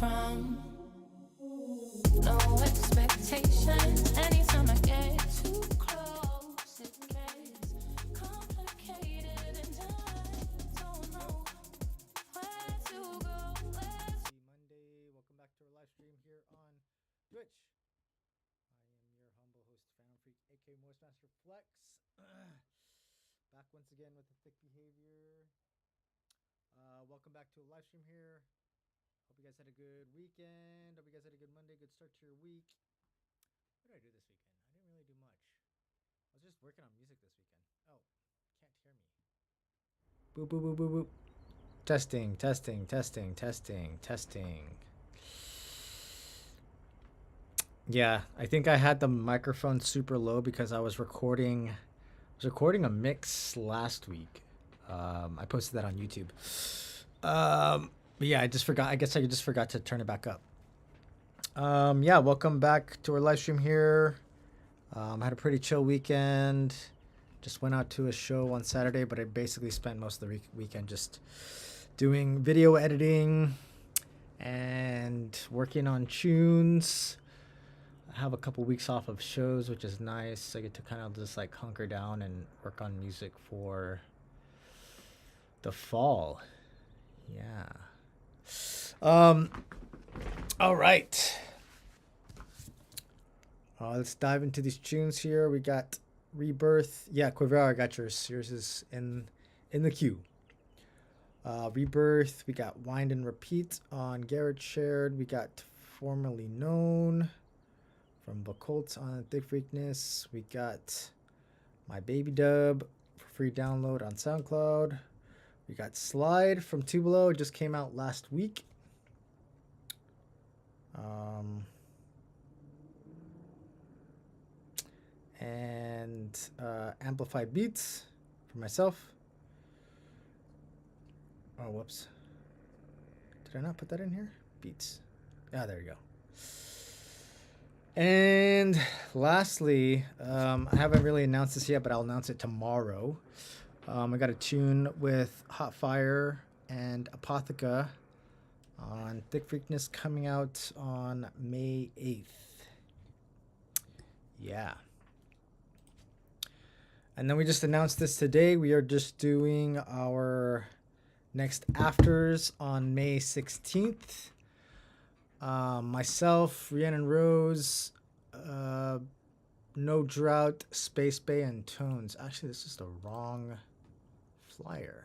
from. No expectations. Anytime I get too close, it gets complicated, and I don't know where to go. Monday. Welcome back to our live stream here on Twitch. I am your humble host, Phantom Freak, aka Moistmaster Flex. Back once again with the thick behavior. Welcome back to a live stream here. Hope you guys had a good weekend. Hope you guys had a good Monday, good start to your week. What did I do this weekend? I didn't really do much. I was just working on music this weekend. Oh, can't hear me. Boop, boop, boop, boop, boop. Testing, testing, testing, testing, testing. Yeah, I think I had the microphone super low because I was recording a mix last week. I posted that on YouTube. But yeah, I just forgot. I guess I just forgot to turn it back up. Yeah, welcome back to our live stream here. I had a pretty chill weekend. Just went out to a show on Saturday, but I basically spent most of the weekend just doing video editing and working on tunes. I have a couple weeks off of shows, which is nice. I get to kind of just like hunker down and work on music for the fall. Yeah. All right. Let's dive into these tunes here. We got Rebirth. Yeah, Quivera, I got yours. Yours is in the queue. Rebirth. We got Wind and Repeat on Garrett Shared. We got Formerly Known from Bacult on Thick Freakness. We got My Baby Dub for free download on SoundCloud. We got Slide from Tubalo. It just came out last week. And Amplified Beats for myself. Oh, whoops. Did I not put that in here? Beats. Ah, there you go. And lastly, I haven't really announced this yet, but I'll announce it tomorrow. I got a tune with Hot Fire and Apotheca on Thick Freakness coming out on May 8th. Yeah. And then we just announced this today. We are just doing our next afters on May 16th. Myself, Rhiannon Rose, No Drought, Space Bay, and Tones. Actually, this is the wrong flyer.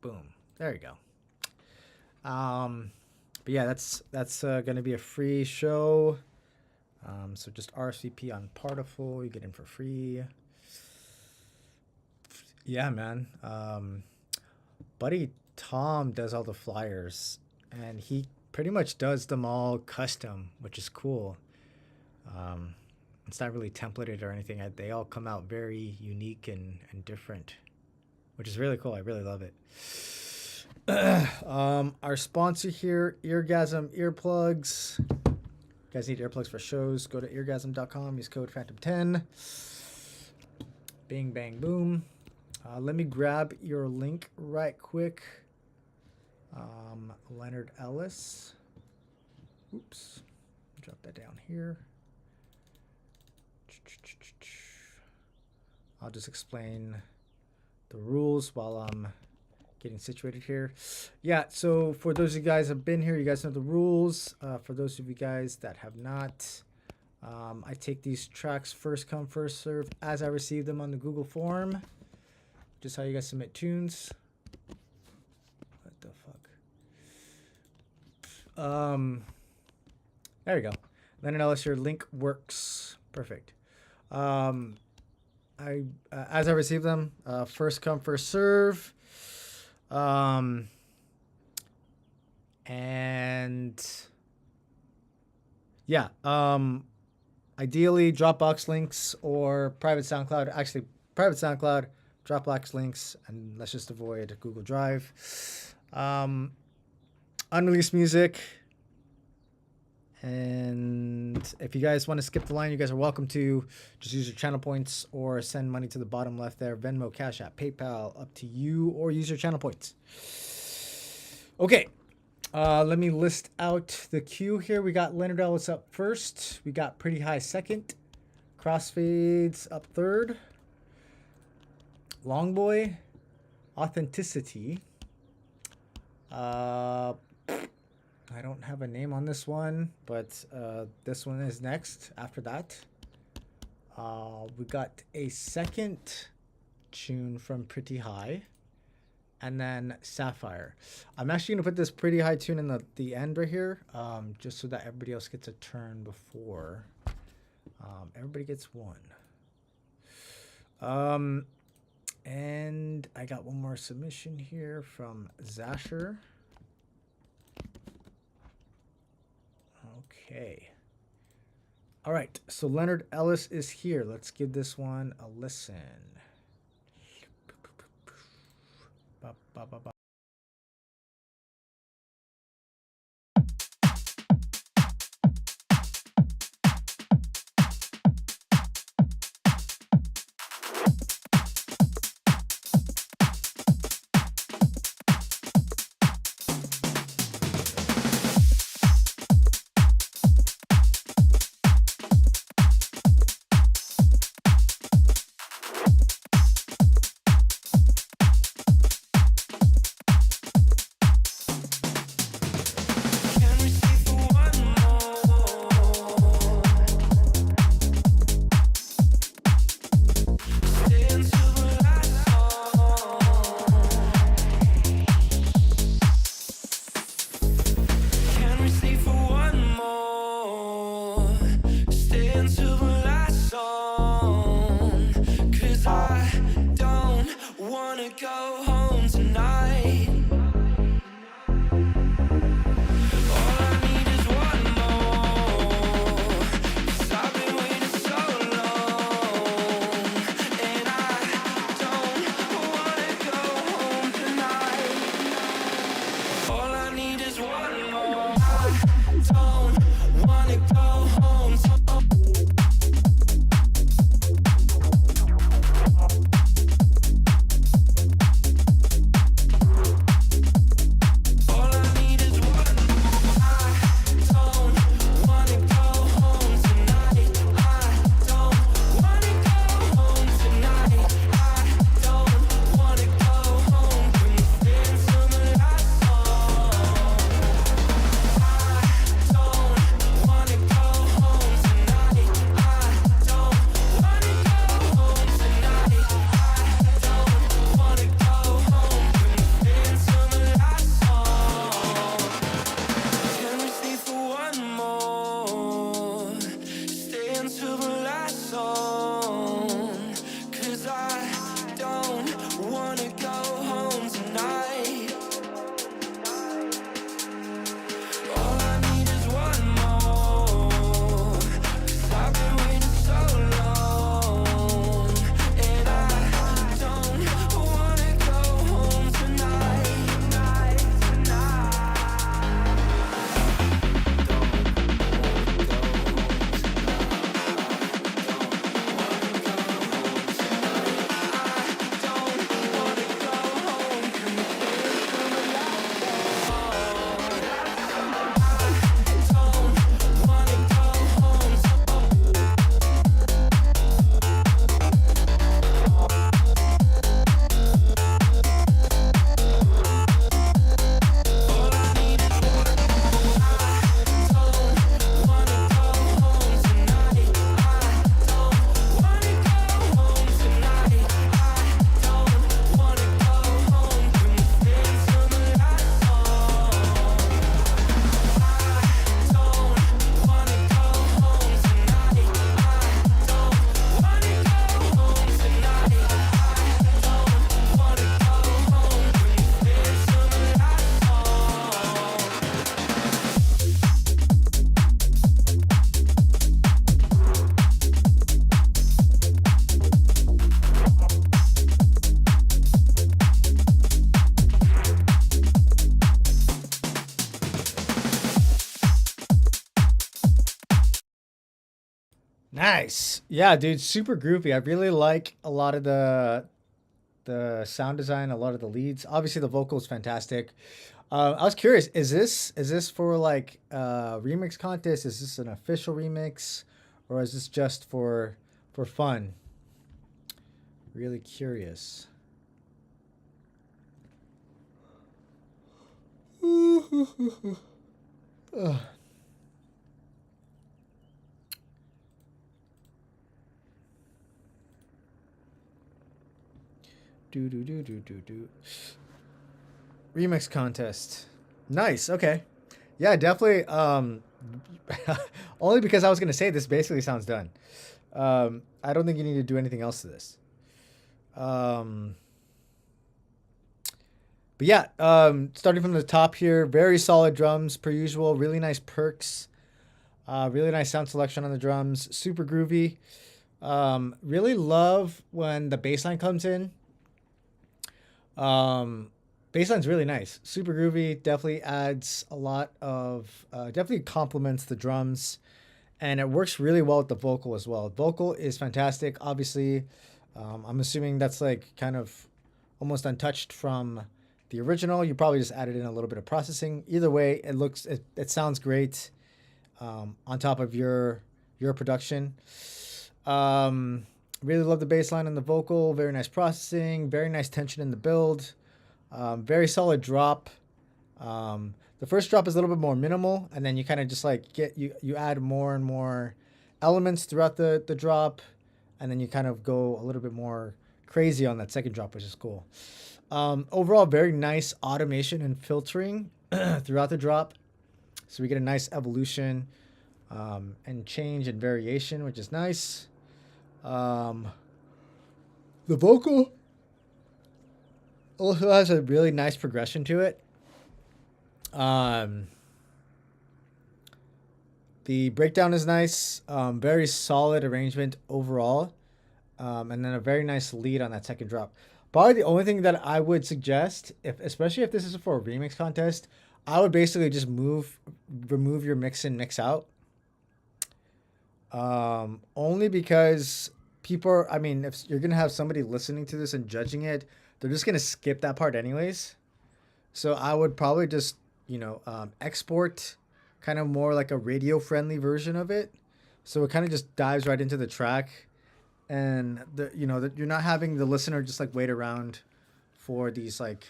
Boom. There you go. But yeah, that's gonna be a free show. So just RSVP on Partiful. You get in for free. Yeah, man. Buddy Tom does all the flyers, and he pretty much does them all custom, which is cool. It's not really templated or anything. They all come out very unique and different, which is really cool. I really love it. Our sponsor here, Eargasm Earplugs. You guys need earplugs for shows, go to eargasm.com, use code Phantom10. Bing, bang, boom. Let me grab your link right quick. Leonard Ellis. Oops. Drop that down here. I'll just explain the rules while I'm getting situated here. Yeah, so for those of you guys that have been here, you guys know the rules. For those of you guys that have not, I take these tracks first come, first serve as I receive them on the Google form. Just how you guys submit tunes. What the fuck? There you go. Leonard Ellis, your link works. Perfect. As I receive them, first come, first serve. And yeah, ideally Dropbox links or private SoundCloud. Actually, private SoundCloud, Dropbox links, and let's just avoid Google Drive. Unreleased music. And if you guys want to skip the line, you guys are welcome to. Just use your channel points or send money to the bottom left there. Venmo, Cash App, PayPal, up to you, or use your channel points. Okay. Let me list out the queue here. We got Leonard Ellis up first. We got Pretty High second. Crossfades up third. Longboy. Authenticity. I don't have a name on this one, but this one is next after that. We got a second tune from Pretty High. And then Sapphire. I'm actually going to put this Pretty High tune in the end right here, just so that everybody else gets a turn before. Everybody gets one. And I got one more submission here from Zasher. Okay. All right, so Leonard Ellis is here. Let's give this one a listen. Ba, ba, ba, ba. Nice. Yeah, dude, super groovy. I really like a lot of the sound design, a lot of the leads. Obviously the vocal is fantastic. I was curious. Is this for like remix contest? Is this an official remix, or is this just for fun? Really curious. Ugh. Do do do do do do. Remix contest. Nice. Okay. Yeah, definitely. Only because I was gonna say this basically sounds done. I don't think you need to do anything else to this. Um, but yeah, starting from the top here, very solid drums per usual. Really nice perks. Really nice sound selection on the drums. Super groovy. Really love when the bass line comes in. Um, Bassline's really nice, super groovy. Definitely adds a lot of, definitely complements the drums, and it works really well with the vocal as well. Vocal is fantastic. Obviously, I'm assuming that's like kind of almost untouched from the original. You probably just added in a little bit of processing. Either way, it sounds great on top of your production. Really love the bass line and the vocal. Very nice processing. Very nice tension in the build. Very solid drop. The first drop is a little bit more minimal, and then you kind of just like you add more and more elements throughout the drop, and then you kind of go a little bit more crazy on that second drop, which is cool. Overall, very nice automation and filtering throughout the drop, so we get a nice evolution and change and variation, which is nice. The vocal also has a really nice progression to it. The breakdown is nice. Very solid arrangement overall. And then a very nice lead on that second drop. Probably the only thing that I would suggest, especially if this is for a remix contest, I would basically just remove your mix in, mix out. Only because if you're going to have somebody listening to this and judging it, they're just going to skip that part anyways. So I would probably just, export kind of more like a radio friendly version of it. So it kind of just dives right into the track, and you're not having the listener just like wait around for these like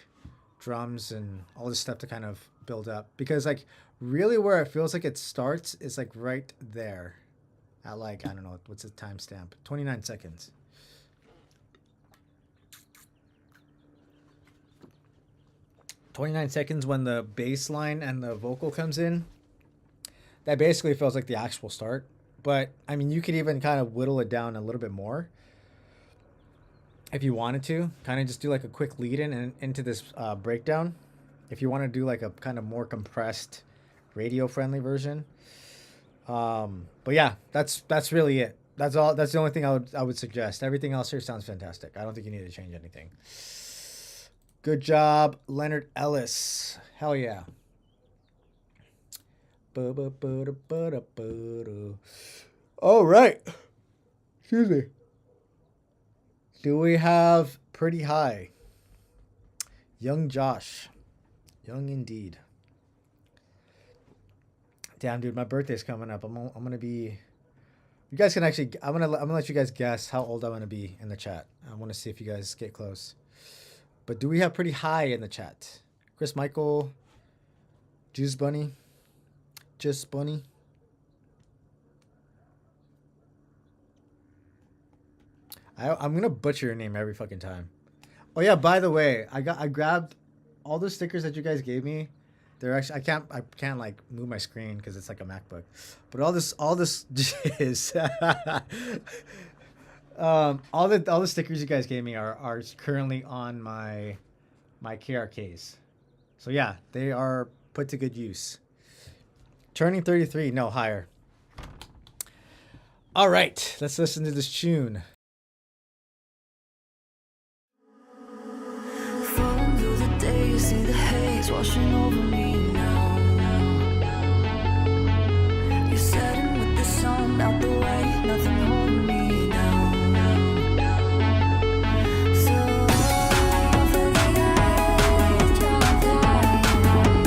drums and all this stuff to kind of build up, because like really where it feels like it starts is like right there at like, I don't know, what's the timestamp? 29 seconds. When the bass line and the vocal comes in. That basically feels like the actual start. But, I mean, you could even kind of whittle it down a little bit more if you wanted to. Kind of just do like a quick lead in and into this breakdown. If you want to do like a kind of more compressed radio-friendly version. But yeah, that's really it. That's all. That's the only thing I would suggest. Everything else here sounds fantastic. I don't think you need to change anything. Good job, Leonard Ellis. Hell yeah. All right. Excuse me. Do we have Pretty High? Young Josh. Young indeed. Damn, dude, my birthday's coming up. I'm gonna be. You guys can actually. I'm gonna let you guys guess how old I'm gonna be in the chat. I want to see if you guys get close. But do we have Pretty High in the chat? Chris Michael, Juice Bunny, Just Bunny. I'm gonna butcher your name every fucking time. Oh yeah, by the way, I grabbed all the stickers that you guys gave me. They're actually I can't like move my screen because it's like a MacBook. But all this is all the stickers you guys gave me are currently on my KRKs. So yeah, they are put to good use. Turning 33, no, higher. All right, let's listen to this tune. Falling through the days, see the haze washing over me now. You're setting with the sun out the way, nothing holding me down. So I feel like I jumped out.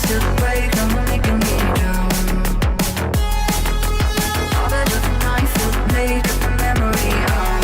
to the break, I'm making me down. All that other night feel the blade of the memory out.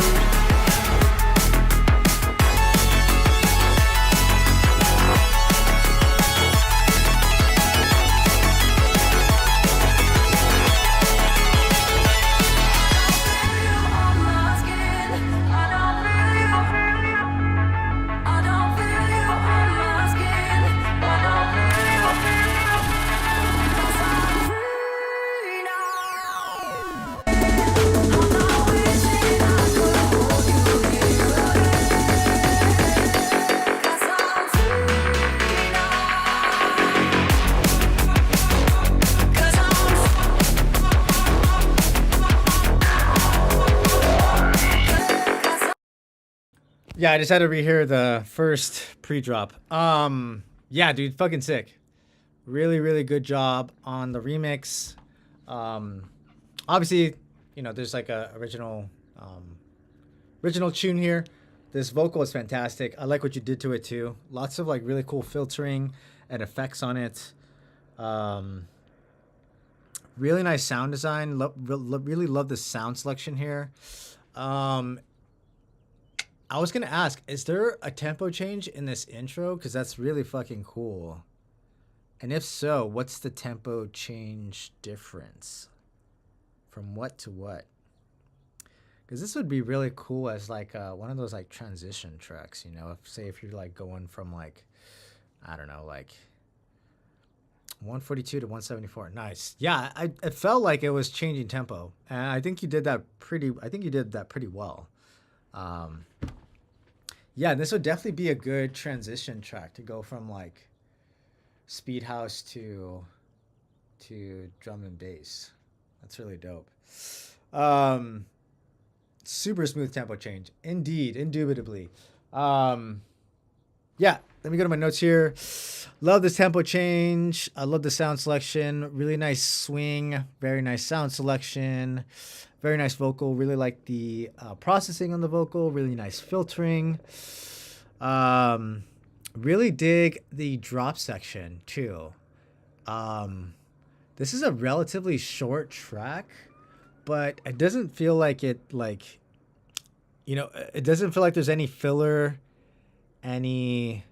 Yeah, I just had to rehear the first pre-drop. Yeah, dude, fucking sick. Really, really good job on the remix. Obviously, you know, there's like a original tune here. This vocal is fantastic. I like what you did to it too. Lots of like really cool filtering and effects on it. Really nice sound design. Really love the sound selection here. I was gonna ask, is there a tempo change in this intro? Because that's really fucking cool. And if so, what's the tempo change difference? From what to what? Because this would be really cool as like one of those like transition tracks, you know? If you're like going from like, I don't know, like 142 to 174. Nice. Yeah, it felt like it was changing tempo. And I think you did that pretty well. Yeah, this would definitely be a good transition track to go from like speed house to drum and bass. That's really dope. Super smooth tempo change. Indeed, indubitably. Yeah, let me go to my notes here. Love this tempo change. I love the sound selection. Really nice swing. Very nice sound selection. Very nice vocal. Really like the processing on the vocal. Really nice filtering. Really dig the drop section too. This is a relatively short track, but it doesn't feel like it it doesn't feel like there's any filler, any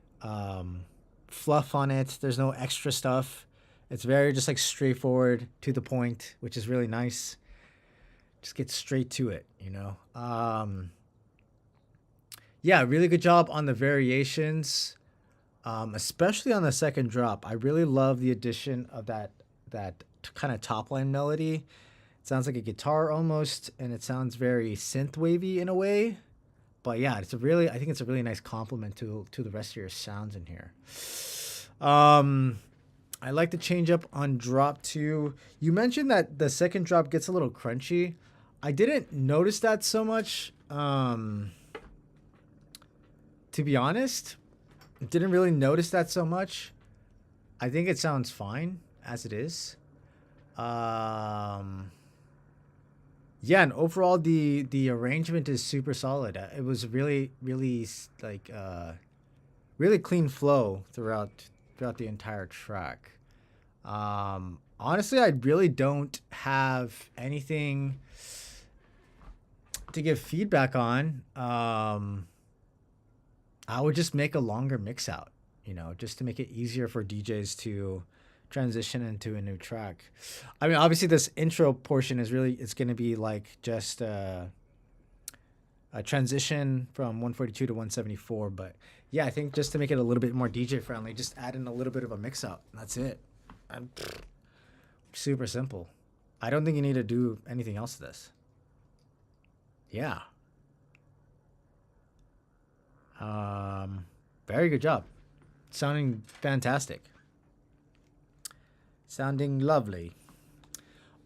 fluff on it. There's no extra stuff. It's very just like straightforward to the point, which is really nice. Just get straight to it, you know? Yeah, really good job on the variations, especially on the second drop. I really love the addition of that kind of top line melody. It sounds like a guitar almost, and it sounds very synth wavy in a way. But yeah, I think it's a really nice compliment to the rest of your sounds in here. I like the change up on drop 2. You mentioned that the second drop gets a little crunchy. I didn't notice that so much. To be honest, didn't really notice that so much. I think it sounds fine as it is. Yeah, and overall the arrangement is super solid. It was really like really clean flow throughout the entire track. Honestly, I really don't have anything to give feedback on. I would just make a longer mix out, you know, just to make it easier for DJs to transition into a new track. I mean, obviously this intro portion is it's going to be like just a transition from 142 to 174, but yeah, I think just to make it a little bit more DJ friendly, just add in a little bit of a mix out. That's it. Super simple. I don't think you need to do anything else to this. Yeah. Very good job. Sounding fantastic. Sounding lovely.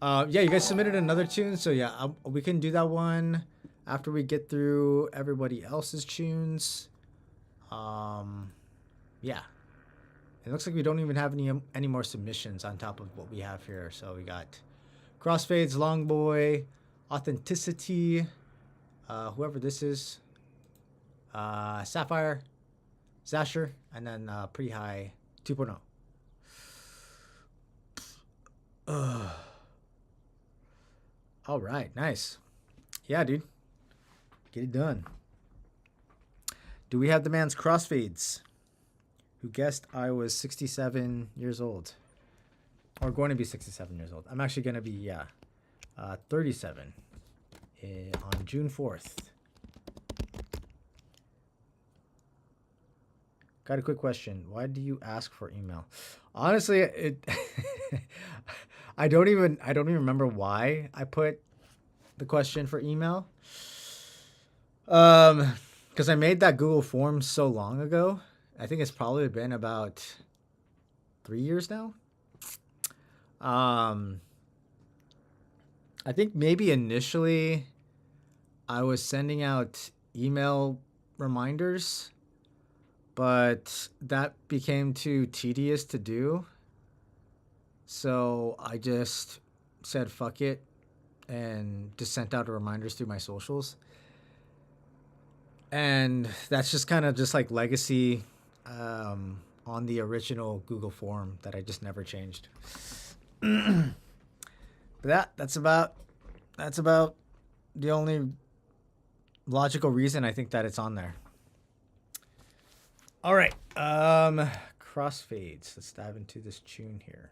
Yeah, you guys submitted another tune, so yeah, we can do that one after we get through everybody else's tunes. Yeah. It looks like we don't even have any more submissions on top of what we have here. So we got Crossfades, Longboy, Authenticity, whoever this is, Sapphire, Zasher, and then Pretty High 2.0. All right, nice. Yeah, dude. Get it done. Do we have the man's crossfades? Who guessed I was 67 years old. Or going to be 67 years old. I'm actually going to be, 37 on June 4th. Got a quick question. Why do you ask for email? Honestly, I don't even remember why I put the question for email. Because I made that Google form so long ago. I think it's probably been about 3 years now. I think maybe initially I was sending out email reminders, but that became too tedious to do. So I just said fuck it and just sent out reminders through my socials. And that's just kind of just like legacy on the original Google form that I just never changed. But that's about the only logical reason I think that it's on there. All right, crossfades. Let's dive into this tune here.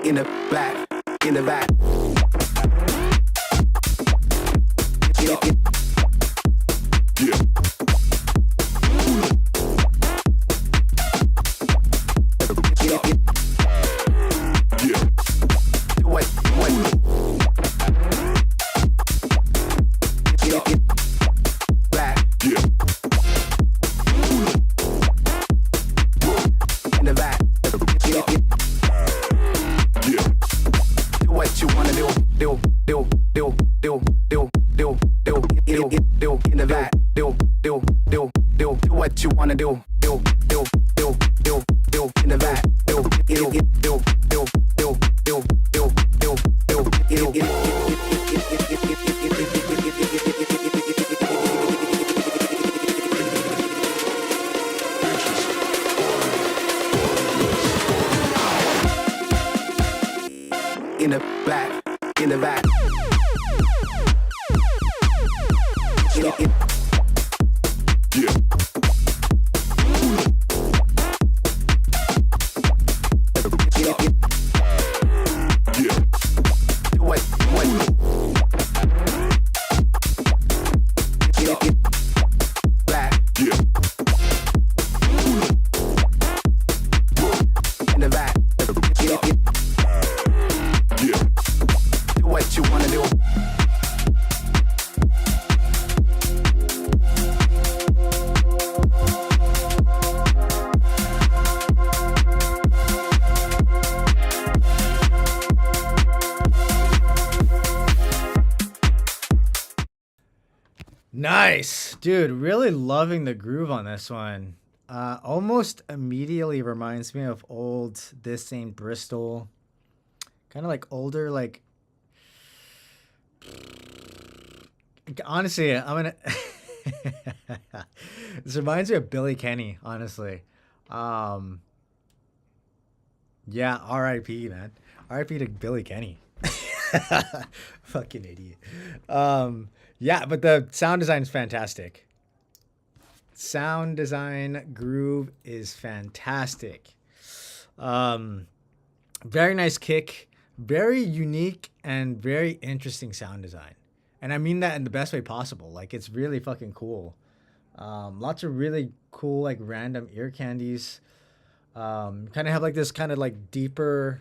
In the back, in the back. In the back, in the back. Nice, dude. Really loving the groove on this one. Almost immediately reminds me of old This Ain't Bristol. Kind of like older, like. Honestly, I'm gonna. This reminds me of Billy Kenny, honestly. Yeah, R.I.P. man. R.I.P. to Billy Kenny. Fucking idiot. Yeah, but the sound design is fantastic. Sound design groove is fantastic. Very nice kick, very unique and very interesting sound design. And I mean that in the best way possible. Like, it's really fucking cool. Lots of really cool, like, random ear candies. Kind of have like this kind of like deeper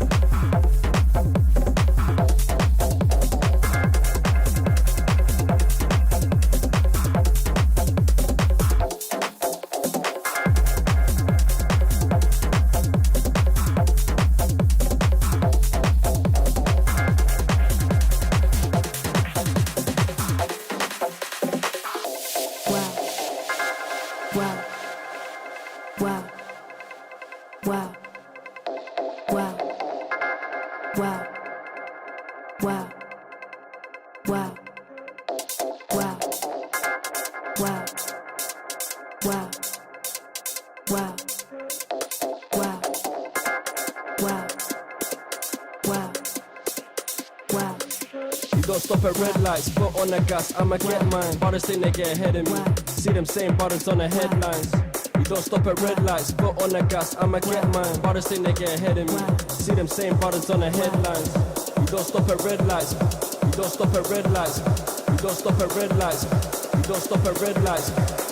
wow, wow, wow, wow, wow, wow, wow, wow, wow, wow, wow, wow, wow. You don't stop at red lights, foot on the gas, I'ma get mine. Brothers think they get ahead of me. See them same brothers on the headlines. You don't stop at red lights, foot on the gas, I'ma get mine. Brothers think they get ahead of me. See them same brothers on the headlines. You don't stop at red lights. You don't stop at red lights. You don't stop at red lights. You don't stop at red lights.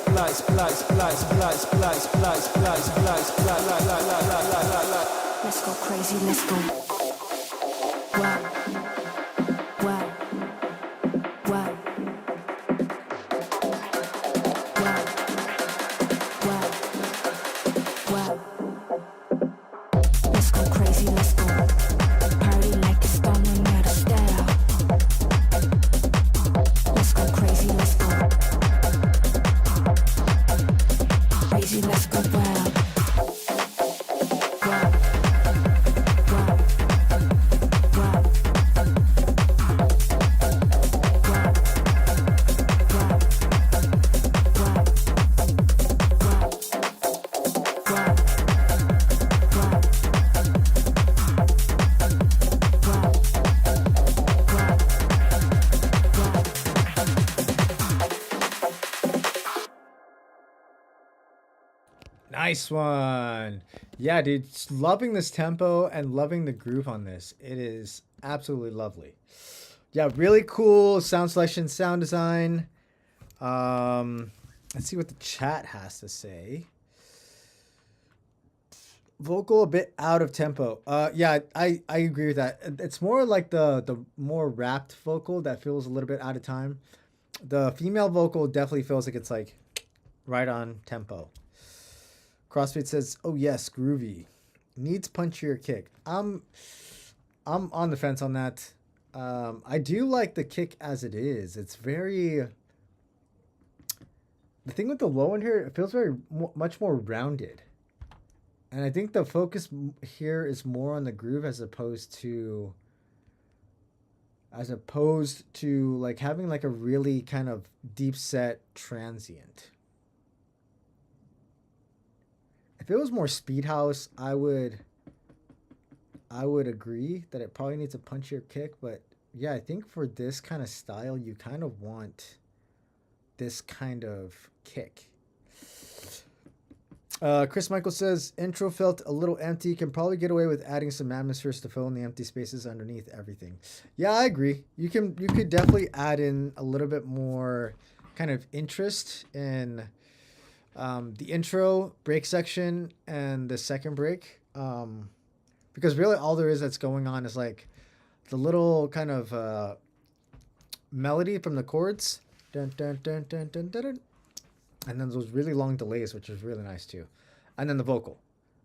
Lights, lights, lights, lights, lights, lights, lights, lights, lights. Let's go crazy, let's go. Wow, wow, wow, wow, wow, wow. Let's go crazy, let's go. Party like it's done, no matter style. Let's go crazy, let's go. Crazy, let's go wild. Wow, wow, wow, wow, wow, wow, wow, Nice one. Yeah, dude, loving this tempo and loving the groove on this. It is absolutely lovely. Yeah, really cool sound selection, sound design. Let's see what the chat has to say. Vocal a bit out of tempo. Yeah, I agree with that. It's more like the more rapped vocal that feels a little bit out of time. The female vocal definitely feels like it's like right on tempo. CrossFit says, "Oh yes, groovy. Needs punchier kick." I'm on the fence on that. I do like the kick as it is. It's very. The thing with the low end here, it feels very much more rounded, and I think the focus here is more on the groove as opposed to like having like a really kind of deep set transient. If it was more speed house, I would agree that it probably needs a punchier kick, but yeah, I think for this kind of style, you kind of want this kind of kick. Chris Michael says, intro felt a little empty. Can probably get away with adding some atmospheres to fill in the empty spaces underneath everything. Yeah, I agree. You could definitely add in a little bit more kind of interest in the intro break section and the second break, because really all there is that's going on is like the little kind of melody from the chords, dun, dun, dun, dun, dun, dun, dun, and then those really long delays, which is really nice too, and then the vocal.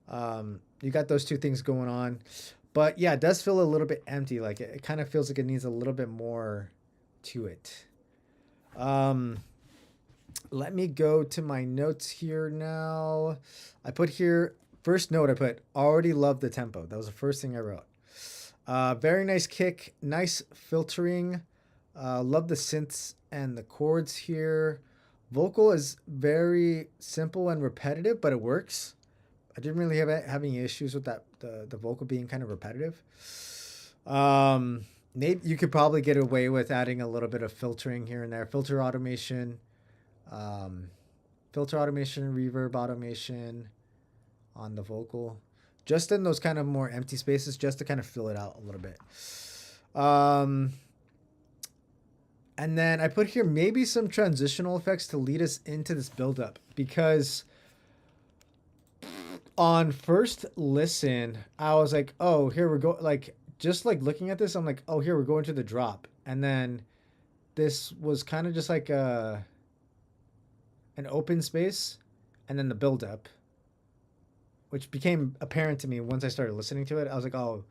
You got those two things going on, but yeah, it does feel a little bit empty. Like it kind of feels like it needs a little bit more to it. Let me go to my notes here now. I put here, first note I put, already love the tempo. That was the first thing I wrote. Very nice kick, nice filtering. Love the synths and the chords here. Vocal is very simple and repetitive, but it works. I didn't really have any issues with that, the vocal being kind of repetitive. Maybe you could probably get away with adding a little bit of filtering here and there. Filter automation, reverb automation on the vocal, just in those kind of more empty spaces, just to kind of fill it out a little bit. And then I put here maybe some transitional effects to lead us into this buildup, because on first listen, I was like, oh, here we go. Like, just like looking at this, I'm like, oh, here we're going to the drop. And then this was kind of just like an open space, and then the buildup, which became apparent to me once I started listening to it. I was like, oh,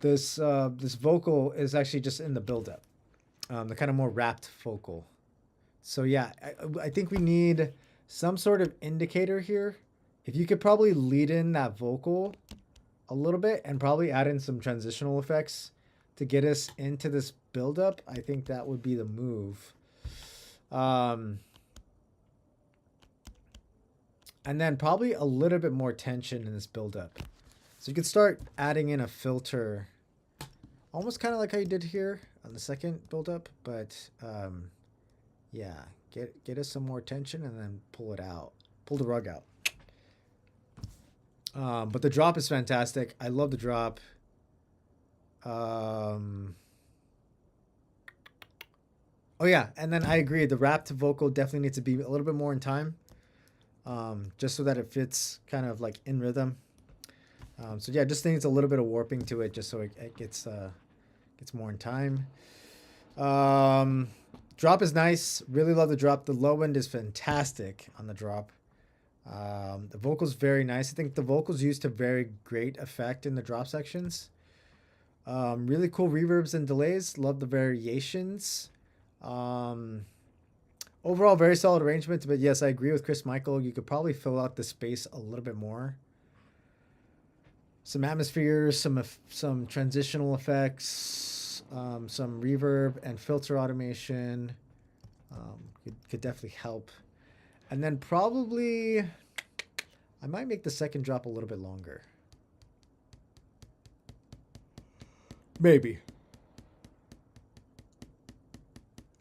this vocal is actually just in the buildup. The kind of more rapped vocal. So yeah, I think we need some sort of indicator here if you could probably lead in that vocal a little bit and probably add in some transitional effects to get us into this build-up, I think that would be the move. And then probably a little bit more tension in this build-up. So you could start adding in a filter, almost kind of like how you did here on the second build-up, but yeah, get us some more tension and then pull it out, pull the rug out. But the drop is fantastic. I love the drop. Oh yeah, and then I agree. The rapped vocal definitely needs to be a little bit more in time, just so that it fits kind of like in rhythm. So yeah, just needs a little bit of warping to it, just so it gets more in time. Drop is nice. Really love the drop. The low end is fantastic on the drop. The vocals very nice. I think the vocals used to very great effect in the drop sections. Really cool reverbs and delays. Love the variations. Overall, very solid arrangement. But yes, I agree with Chris Michael. You could probably fill out the space a little bit more. Some atmospheres, some transitional effects, some reverb and filter automation could definitely help. And then probably I might make the second drop a little bit longer. Maybe.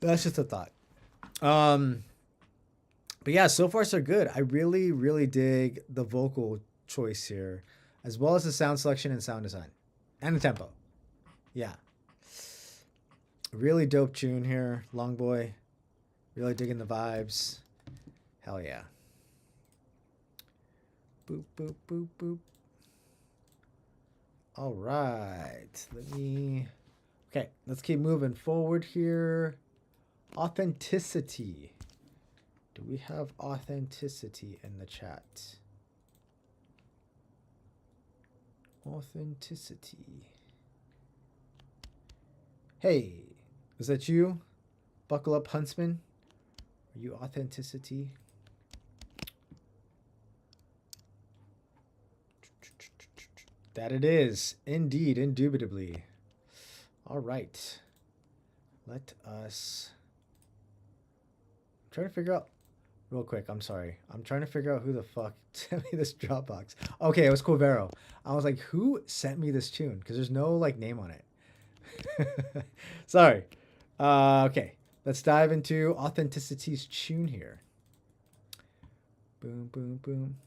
That's just a thought. But yeah, so far so good. I really, really dig the vocal choice here, as well as the sound selection and sound design. And the tempo. Yeah. Really dope tune here, Long Boy. Really digging the vibes. Hell yeah. Boop, boop, boop, boop. All right. Okay, let's keep moving forward here. Authenticity. Do we have authenticity in the chat? Authenticity. Hey, is that you? Buckle up, Huntsman. Are you authenticity? That it is. Indeed, indubitably. All right. Let us... try to figure out... real quick, I'm sorry. I'm trying to figure out who the fuck sent me this Dropbox. Okay, it was Quivero. I was like, who sent me this tune? Because there's no, like, name on it. Sorry. Okay. Let's dive into Authenticity's tune here. Boom, boom, boom.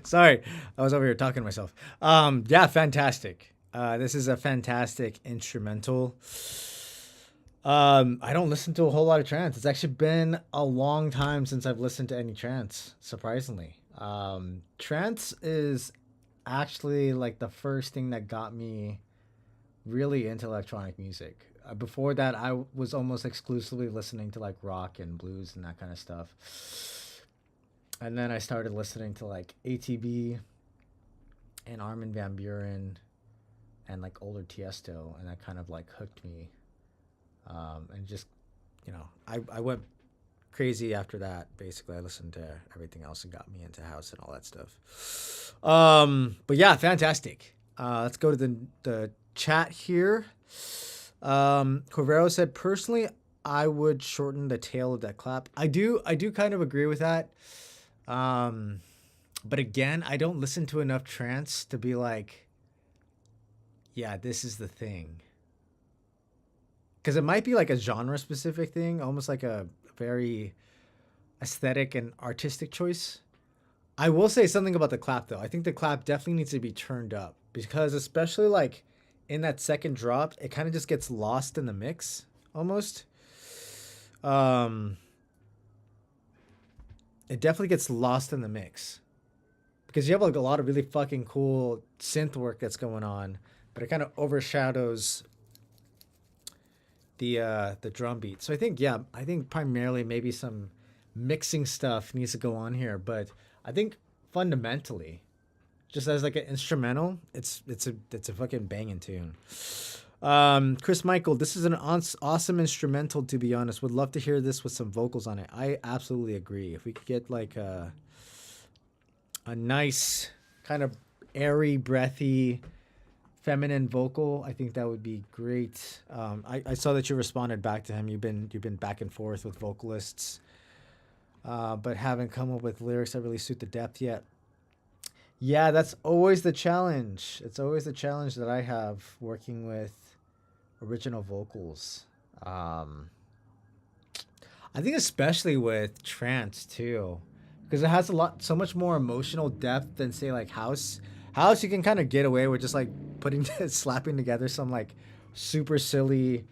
Sorry, I was over here talking to myself. Yeah, fantastic. This is a fantastic instrumental. I don't listen to a whole lot of trance. It's actually been a long time since I've listened to any trance, surprisingly. Trance is actually like the first thing that got me really into electronic music. Before that, I was almost exclusively listening to like rock and blues and that kind of stuff. And then I started listening to like ATB and Armin van Buren and like older Tiesto, and that kind of like hooked me. And just, I went crazy after that. Basically, I listened to everything else and got me into house and all that stuff. But yeah, fantastic. Let's go to the chat here. Corvero said, personally, I would shorten the tail of that clap. I do kind of agree with that. But again, I don't listen to enough trance to be like, yeah, this is the thing. Because it might be like a genre specific thing, almost like a very aesthetic and artistic choice. I will say something about the clap though. I think the clap definitely needs to be turned up because especially like in that second drop, it kind of just gets lost in the mix almost. It definitely gets lost in the mix because you have like a lot of really fucking cool synth work that's going on, but it kind of overshadows the drum beat. So I think primarily maybe some mixing stuff needs to go on here, but I think fundamentally, just as like an instrumental, it's a fucking banging tune. Chris Michael, this is an awesome instrumental. To be honest, would love to hear this with some vocals on it. I absolutely agree. If we could get like a nice kind of airy, breathy, feminine vocal, I think that would be great. I saw that you responded back to him. You've been back and forth with vocalists, but haven't come up with lyrics that really suit the depth yet. Yeah, that's always the challenge. It's always the challenge that I have working with original vocals. I think especially with trance too, because it has so much more emotional depth than say like house. House you can kind of get away with just like slapping together some like super silly,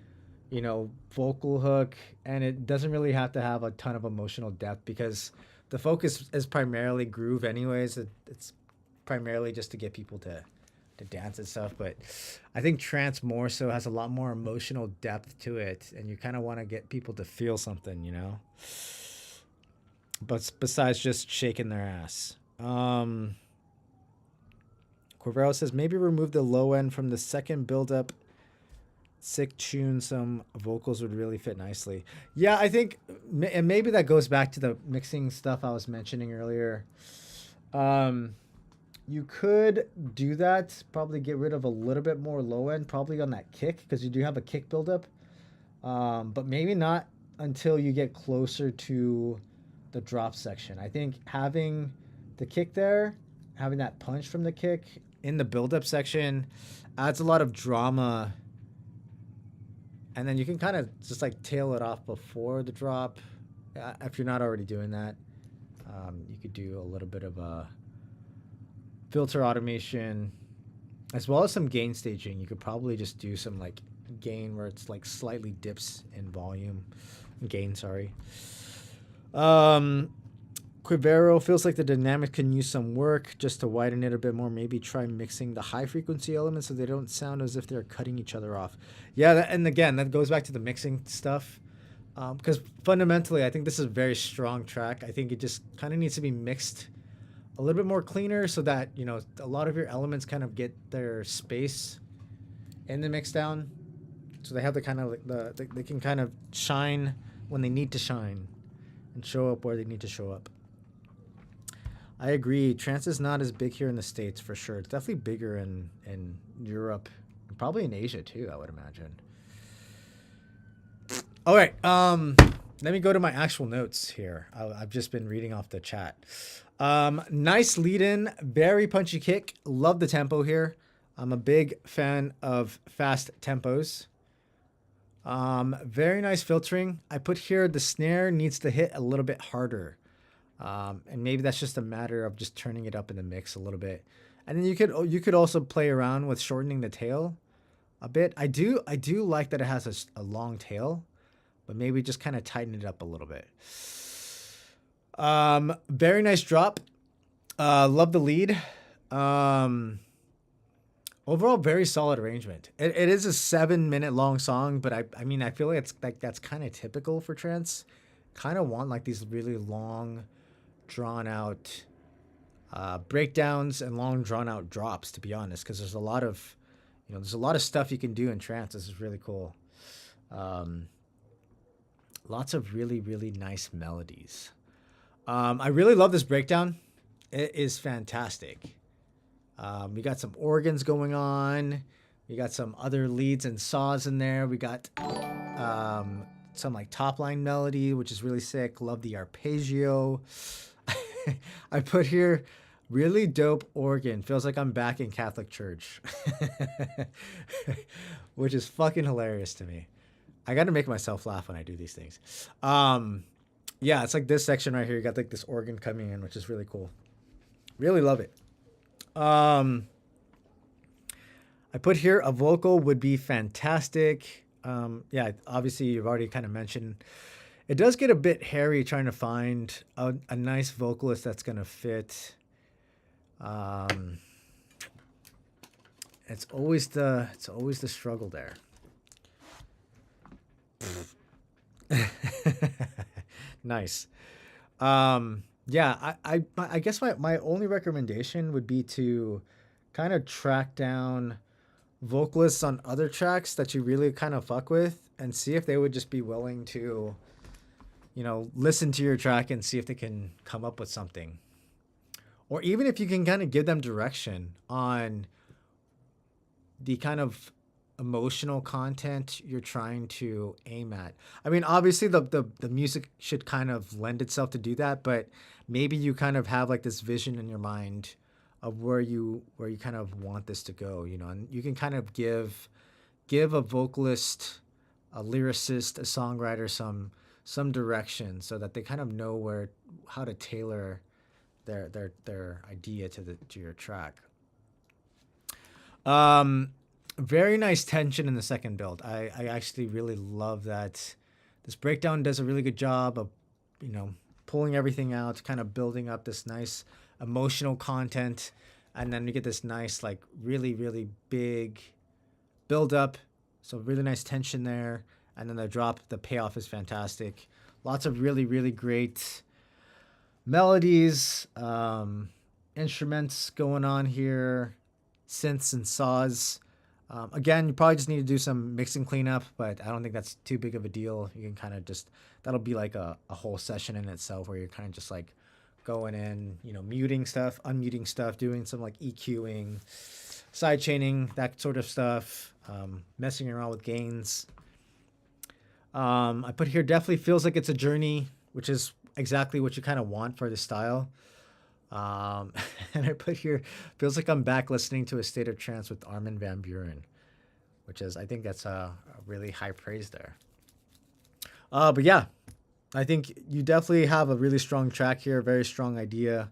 vocal hook, and it doesn't really have to have a ton of emotional depth because the focus is primarily groove anyways. It's primarily just to get people to dance and stuff, but I think trance more so has a lot more emotional depth to it, and you kind of want to get people to feel something, but besides just shaking their ass. Corvero says maybe remove the low end from the second build up. Sick tune, some vocals would really fit nicely. Yeah, I think, and maybe that goes back to the mixing stuff I was mentioning earlier. You could do that, probably get rid of a little bit more low end, probably on that kick, because you do have a kick buildup. But maybe not until you get closer to the drop section. I think having the kick there, having that punch from the kick in the buildup section adds a lot of drama. And then you can kind of just like tail it off before the drop. If you're not already doing that, you could do a little bit of a filter automation as well as some gain staging. You could probably just do some like gain where it's like slightly dips in volume. Gain, sorry. Quivero feels like the dynamic can use some work just to widen it a bit more. Maybe try mixing the high frequency elements so they don't sound as if they're cutting each other off. Yeah, and again, that goes back to the mixing stuff. Because fundamentally, I think this is a very strong track. I think it just kind of needs to be mixed a little bit more cleaner so that, a lot of your elements kind of get their space in the mix down. So they have the kind of, they can kind of shine when they need to shine and show up where they need to show up. I agree. Trance is not as big here in the States for sure. It's definitely bigger in Europe, probably in Asia too, I would imagine. All right. Let me go to my actual notes here. I've just been reading off the chat. Nice lead in, very punchy kick. Love the tempo here. I'm a big fan of fast tempos. Very nice filtering. I put here the snare needs to hit a little bit harder. And maybe that's just a matter of just turning it up in the mix a little bit. And then you could also play around with shortening the tail a bit. I do like that it has a long tail, but maybe just kind of tighten it up a little bit. Very nice drop. Love the lead. Overall, very solid arrangement. It is a 7-minute long song, but I mean, I feel like that's kind of typical for trance. Kind of want like these really long, drawn out breakdowns and long drawn out drops, to be honest, because there's a lot of stuff you can do in trance. This is really cool. Lots of really, really nice melodies. I really love this breakdown. It is fantastic. We got some organs going on. We got some other leads and saws in there. We got some like top line melody, which is really sick. Love the arpeggio. I put here Really dope organ. Feels like I'm back in Catholic church. Which is fucking hilarious to me. I got to make myself laugh when I do these things. Yeah, it's like this section right here. You got like this organ coming in, which is really cool. Really love it. I put here a vocal would be fantastic. Yeah, obviously you've already kind of mentioned. It does get a bit hairy trying to find a nice vocalist that's going to fit. It's always the struggle there. Nice. Yeah, I guess my only recommendation would be to kind of track down vocalists on other tracks that you really kind of fuck with and see if they would just be willing to, you know, listen to your track and see if they can come up with something. Or even if you can kind of give them direction on the kind of emotional content you're trying to aim at. I mean, obviously the music should kind of lend itself to do that, but maybe you kind of have like this vision in your mind of where you kind of want this to go, you know, and you can kind of give a vocalist, a lyricist, a songwriter some direction so that they kind of know how to tailor their idea to your track. Very nice tension in the second build. I actually really love that. This breakdown does a really good job of, you know, pulling everything out, kind of building up this nice emotional content, and then you get this nice, like, really, really big build up. So really nice tension there, and then the drop, the payoff is fantastic. Lots of really, really great melodies, instruments going on here, synths and saws. Again, you probably just need to do some mixing cleanup, but I don't think that's too big of a deal. You can kind of just, that'll be like a whole session in itself where you're kind of just like going in, you know, muting stuff, unmuting stuff, doing some like EQing, side chaining, that sort of stuff, messing around with gains. I put here definitely feels like it's a journey, which is exactly what you kind of want for this style. And I put here, feels like I'm back listening to A State of Trance with Armin van Buuren, which is, I think that's a really high praise there. But yeah, I think you definitely have a really strong track here, very strong idea.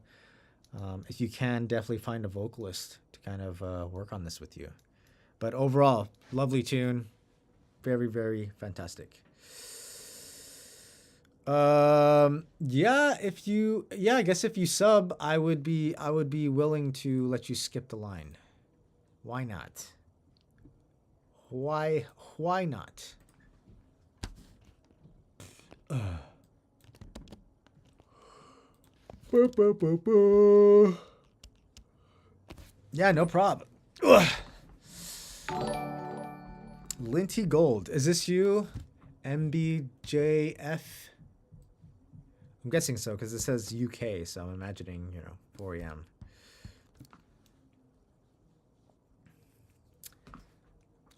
If you can, definitely find a vocalist to kind of work on this with you. But overall, lovely tune, very, very fantastic. Yeah, I guess if you sub, I would be willing to let you skip the line. Why not? Why not? Yeah, no problem. Linty Gold, is this you? MBJF? I'm guessing so because it says UK, so I'm imagining, 4 a.m.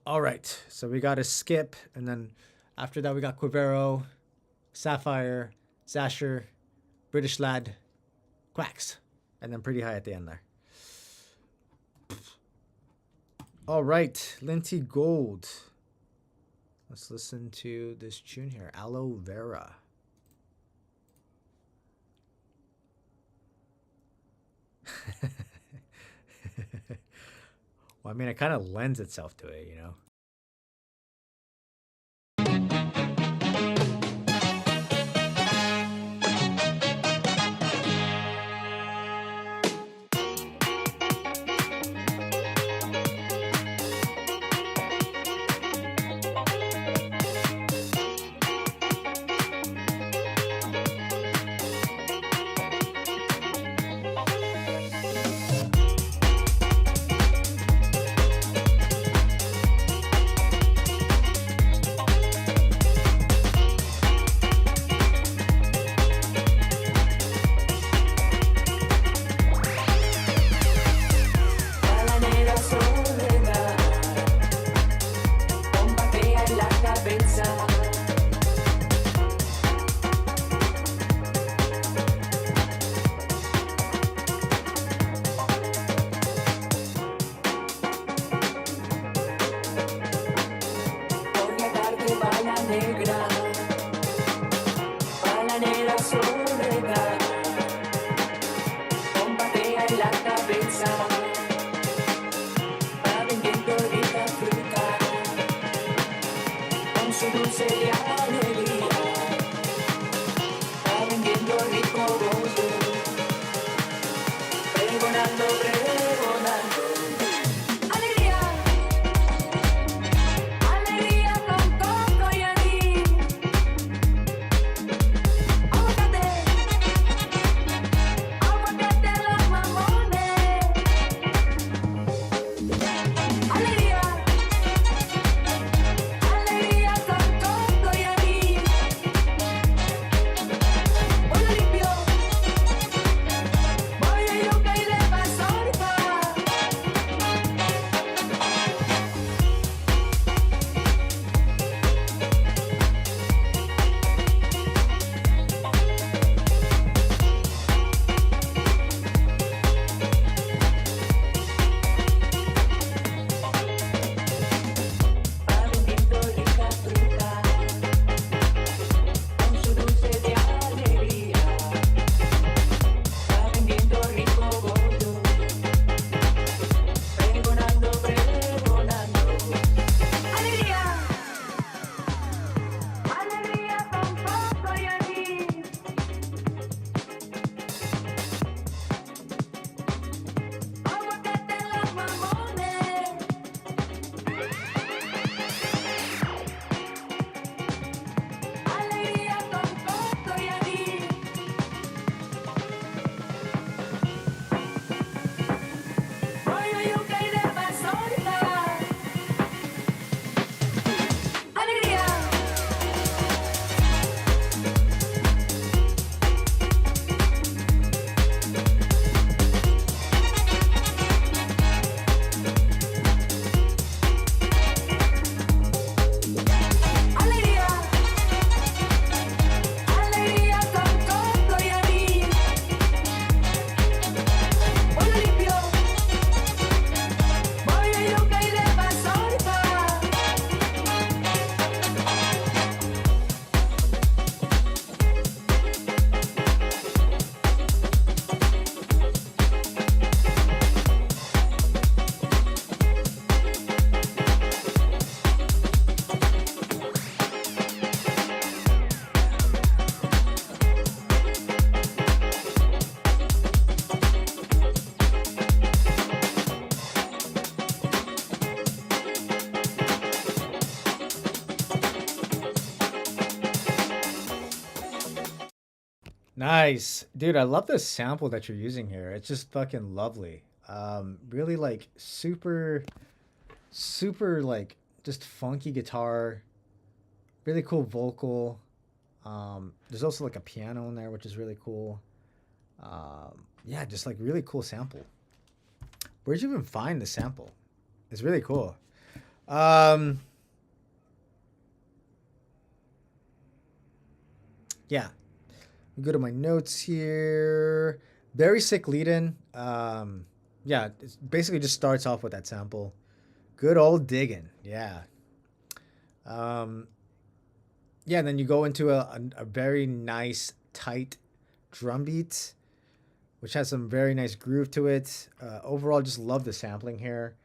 All right, so we got a Skip, and then after that we got Quivero, Sapphire, Zasher, British Lad, Quacks, and then pretty high at the end there. All right, Linty Gold. Let's listen to this tune here, Aloe Vera. Well, I mean, it kind of lends itself to it, negra, bananera soledad, bombardea en la cabeza, va vendiendo rica fruta, con su dulce y alegría, va vendiendo rico gozo, pregonando, pregonando. Alegría, alegría con coco y anís, aguacate, aguacate los mamones. Alegría, alegría con coco y anís, pollo limpio, pollo yuca y de mazorca. Va vendiendo rica fruta, con su dulce de alegría, va vendiendo rico gozo, pregonando, pregonando. Alegría, alegría con coco y anís, aguacate los mamones. Alegría con coco y anís, pollo yuca y de mazorca. Alegría, alegría, alegría con coco y anís, pollo limpio, pollo yuca y de mazorca. Nice. Dude, I love the sample that you're using here. It's just fucking lovely. Really like super like just funky guitar, really cool vocal. There's also like a piano in there, which is really cool. Yeah, just like really cool sample. Where'd you even find the sample? It's really cool. Yeah. Go to my notes here. Very sick lead in. Yeah, it basically just starts off with that sample. Good old digging. Yeah. Yeah, then you go into a very nice, tight drum beat, which has some very nice groove to it. Overall, just love the sampling here.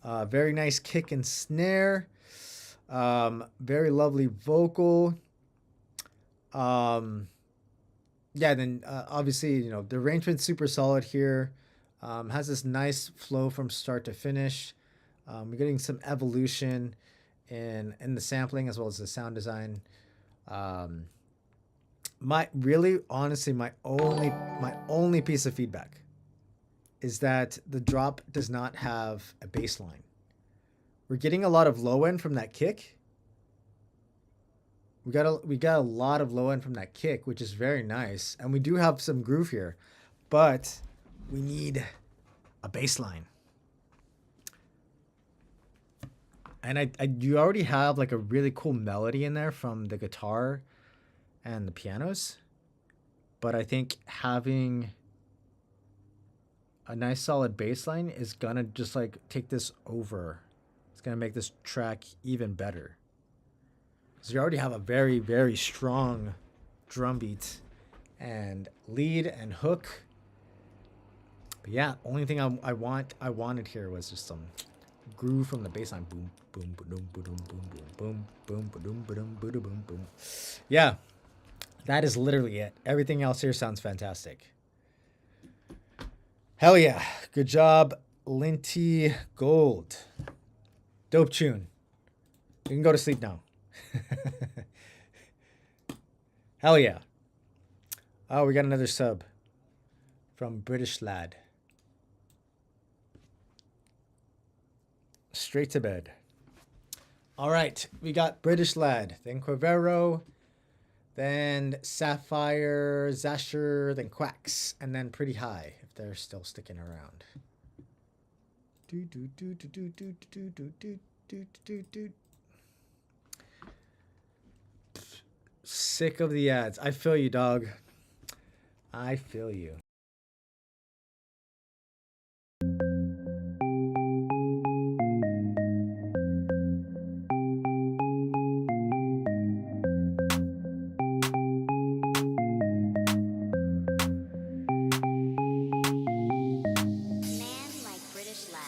Very nice kick and snare. Very lovely vocal. Yeah, then obviously, you know, the arrangement's super solid here. Has this nice flow from start to finish. We're getting some evolution in the sampling as well as the sound design. My really honestly my only piece of feedback is that the drop does not have a bass line. We're getting a lot of low end from that kick. We got a lot of low end from that kick, which is very nice, and we do have some groove here, but we need a bass line. And you already have like a really cool melody in there from the guitar and the pianos, but I think having a nice solid bass line is gonna just like take this over. It's gonna make this track even better. So you already have a very, very strong drum beat and lead and hook. But yeah, only thing I wanted here was just some groove from the bass line. Boom, boom, boom, boom, boom, boom, boom, boom, boom, boom, boom, boom, boom. Yeah, that is literally it. Everything else here sounds fantastic. Hell yeah. Good job, Linty Gold. Dope tune. You can go to sleep now. Hell yeah. Oh, we got another sub from British Lad. Straight to bed. All right. We got British Lad, then Quavero, then Sapphire, Zasher, then Quacks, and then Pretty High, if they're still sticking around. Do, do, do, do, do, do, do, do, do, do, do, do. Sick of the ads. I feel you, dog. I feel you. Man like British lad.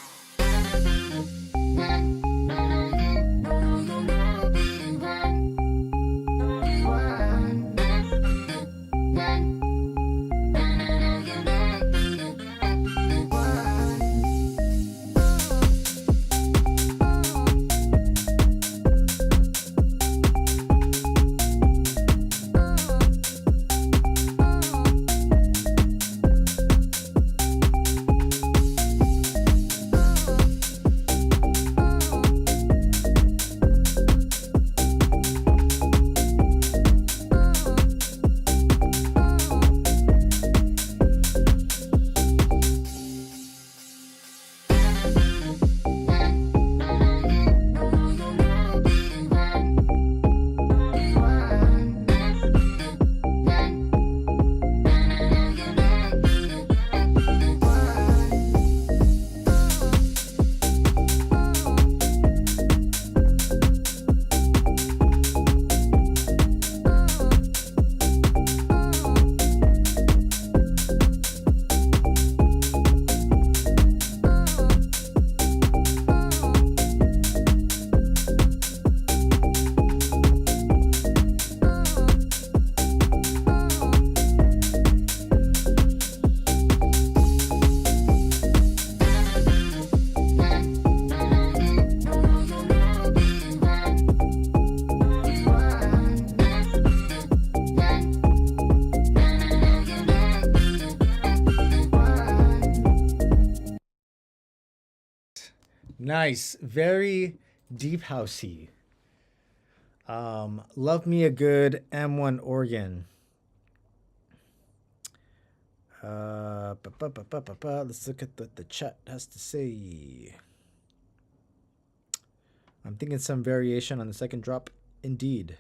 Nice. Very deep housey. Love me a good M1 organ. Let's look at what the chat has to say. I'm thinking some variation on the second drop, indeed.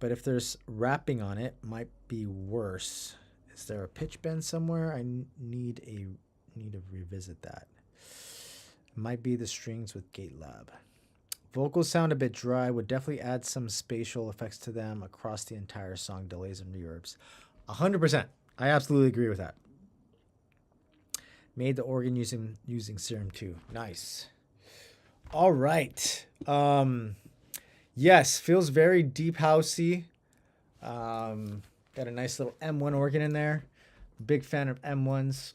But if there's rapping on it, might be worse. Is there a pitch bend somewhere? I need to revisit that. Might be the strings with GateLab. Vocals sound a bit dry. Would definitely add some spatial effects to them across the entire song. Delays and reverbs. 100%. I absolutely agree with that. Made the organ using Serum 2. Nice. All right. Yes, feels very deep housey. Got a nice little M1 organ in there. Big fan of M1s.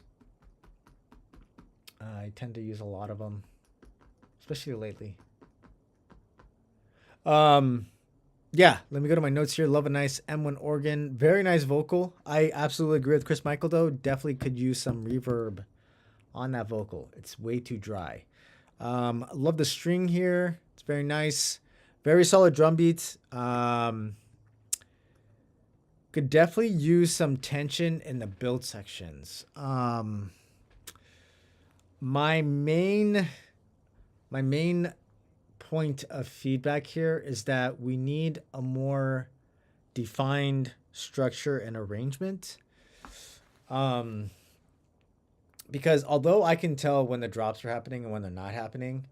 I tend to use a lot of them, especially lately. Yeah, let me go to my notes here. Love a nice M1 organ. Very nice vocal. I absolutely agree with Chris Michael, though. Definitely could use some reverb on that vocal. It's way too dry. Love the string here. It's very nice. Very solid drum beats. Could definitely use some tension in the build sections. My main point of feedback here is that we need a more defined structure and arrangement. Because although I can tell when the drops are happening and when they're not happening,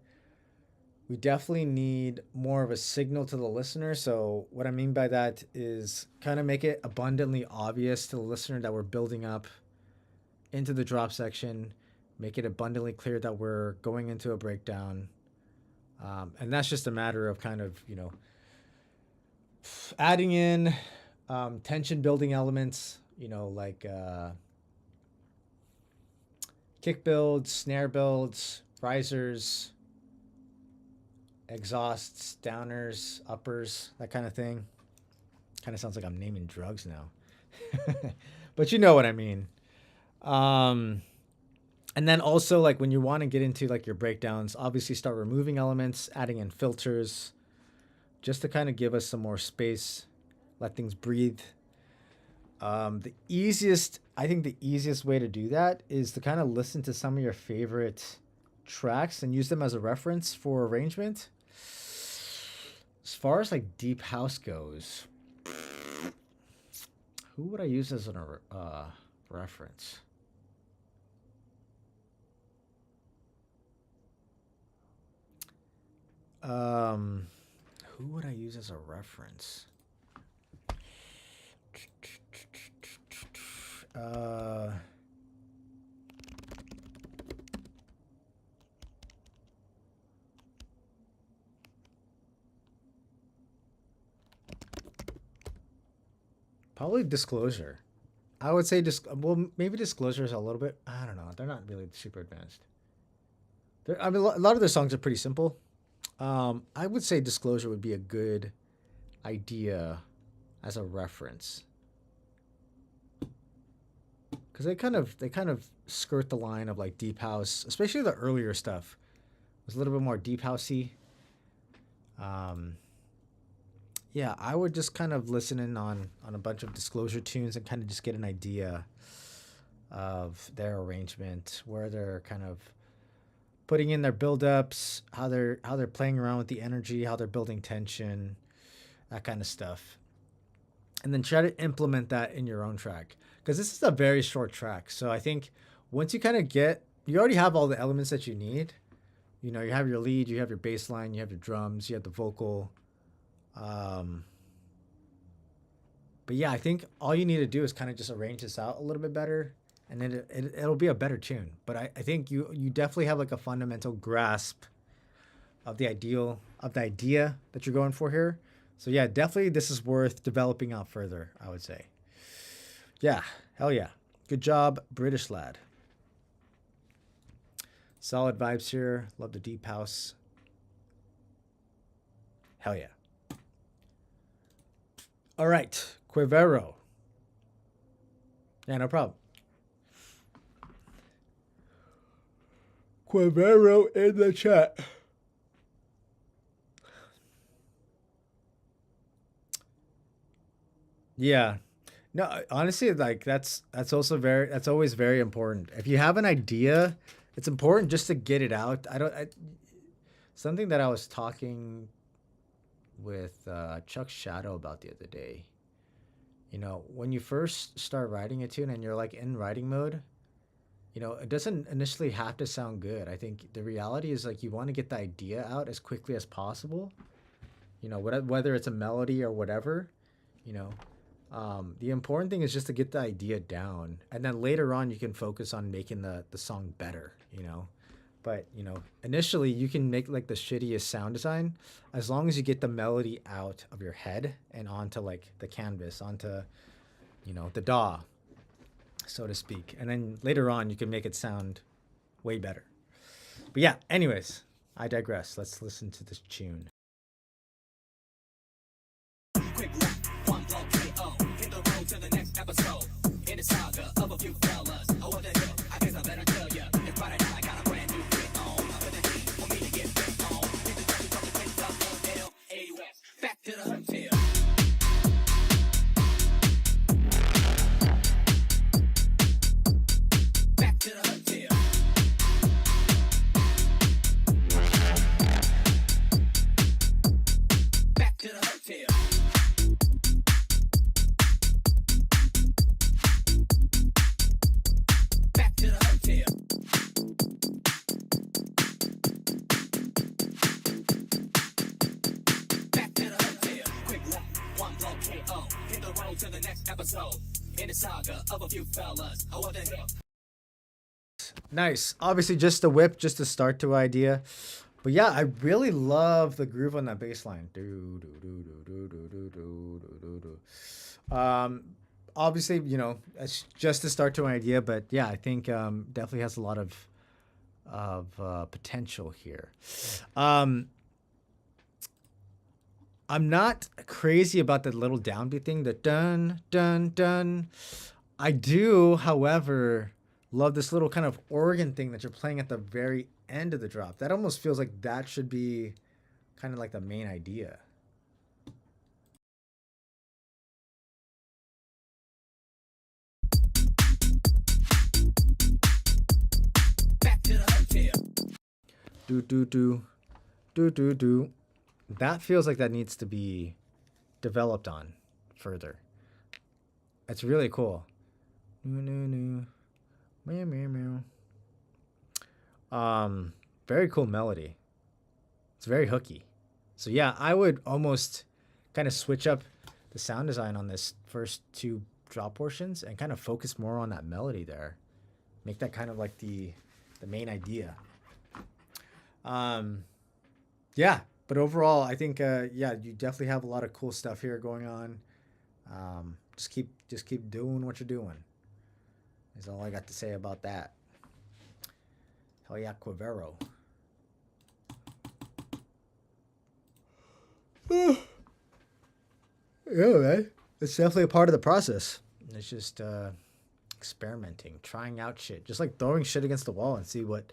we definitely need more of a signal to the listener. So what I mean by that is kind of make it abundantly obvious to the listener that we're building up into the drop section, make it abundantly clear that we're going into a breakdown. And that's just a matter of kind of, adding in tension building elements, like kick builds, snare builds, risers, exhausts, downers, uppers, that kind of thing. Kind of sounds like I'm naming drugs now. But you know what I mean. And then also, like, when you want to get into like your breakdowns, obviously start removing elements, adding in filters, just to kind of give us some more space, let things breathe. I think the easiest way to do that is to kind of listen to some of your favorite tracks and use them as a reference for arrangement. As far as like deep house goes, who would I use as a reference? Who would I use as a reference? Probably Disclosure. I would say maybe Disclosure is a little bit. I don't know. They're not really super advanced. A lot of their songs are pretty simple. I would say Disclosure would be a good idea as a reference, because they kind of skirt the line of like deep house, especially the earlier stuff. It was a little bit more deep housey. Yeah, I would just kind of listen in on a bunch of Disclosure tunes and kind of just get an idea of their arrangement, where they're kind of putting in their build-ups, how they're playing around with the energy, how they're building tension, that kind of stuff. And then try to implement that in your own track, because this is a very short track. So I think once you kind of you already have all the elements that you need. You have your lead, you have your bass line, you have your drums, you have the vocal. But yeah, I think all you need to do is kind of just arrange this out a little bit better, and then it'll be a better tune. But I think you definitely have like a fundamental grasp of the idea that you're going for here. So yeah, definitely this is worth developing out further, I would say. Yeah, hell yeah. Good job, British lad. Solid vibes here. Love the deep house. Hell yeah. All right, Quivero. Yeah, no problem. Quivero in the chat. Yeah. No, honestly, like that's always very important. If you have an idea, it's important just to get it out. Something that I was talking with Chuck Shadow about the other day. When you first start writing a tune and you're like in writing mode, it doesn't initially have to sound good. I think the reality is like you want to get the idea out as quickly as possible. Whether it's a melody or whatever, the important thing is just to get the idea down, and then later on you can focus on making the song better. But initially you can make like the shittiest sound design as long as you get the melody out of your head and onto like the canvas, onto the DAW, so to speak, and then later on you can make it sound way better. But yeah, anyways, I digress. Let's listen to this tune. Quick rap, one blow KO. Hit the road to the next episode. In the saga of a few fellas. Oh, what the hell? I guess I better tell ya. If by the now I got a brand new fit on. For the heat, for me to get back on. Hit the trenches from the place of L. AUS. Back to the hotel. Back to the hotel. Back to the hotel. road to the next episode in the saga of a few fellas. Oh, what the hell? Nice. Obviously, just a whip, just a start to idea. But yeah, I really love the groove on that bass line. Obviously, you know, it's just a start to an idea, but yeah, I think definitely has a lot of potential here. I'm not crazy about the little downbeat thing, the dun dun dun. I do, however, love this little kind of organ thing that you're playing at the very end of the drop. That almost feels like that should be kind of like the main idea. Back to the hotel. Do do do do do do. That feels like that needs to be developed on further. It's really cool. No no no. Meow meow meow. Very cool melody. It's very hooky. So yeah, I would almost kind of switch up the sound design on this first two drop portions and kind of focus more on that melody there. Make that kind of like the main idea. Yeah, but overall, I think yeah, you definitely have a lot of cool stuff here going on. Just keep doing what you're doing. Is all I got to say about that. Hell yeah, Quivero. Yeah, man. It's definitely a part of the process. It's just experimenting, trying out shit. Just like throwing shit against the wall and see what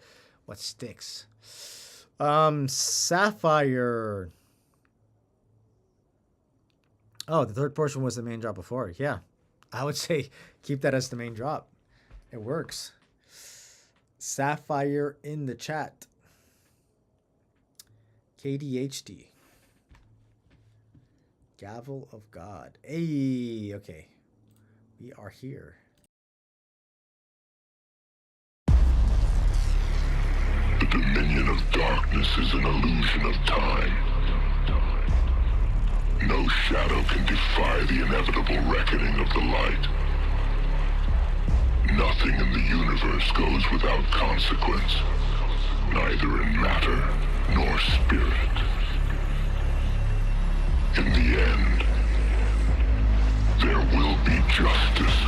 sticks. Sapphire. Oh, the third portion was the main drop before. Yeah. I would say keep that as the main drop. It works. Sapphire in the chat. KDHD. Gavel of God. Hey, okay. We are here. The dominion of darkness is an illusion of time. No shadow can defy the inevitable reckoning of the light. Nothing in the universe goes without consequence, neither in matter nor spirit. In the end, there will be justice.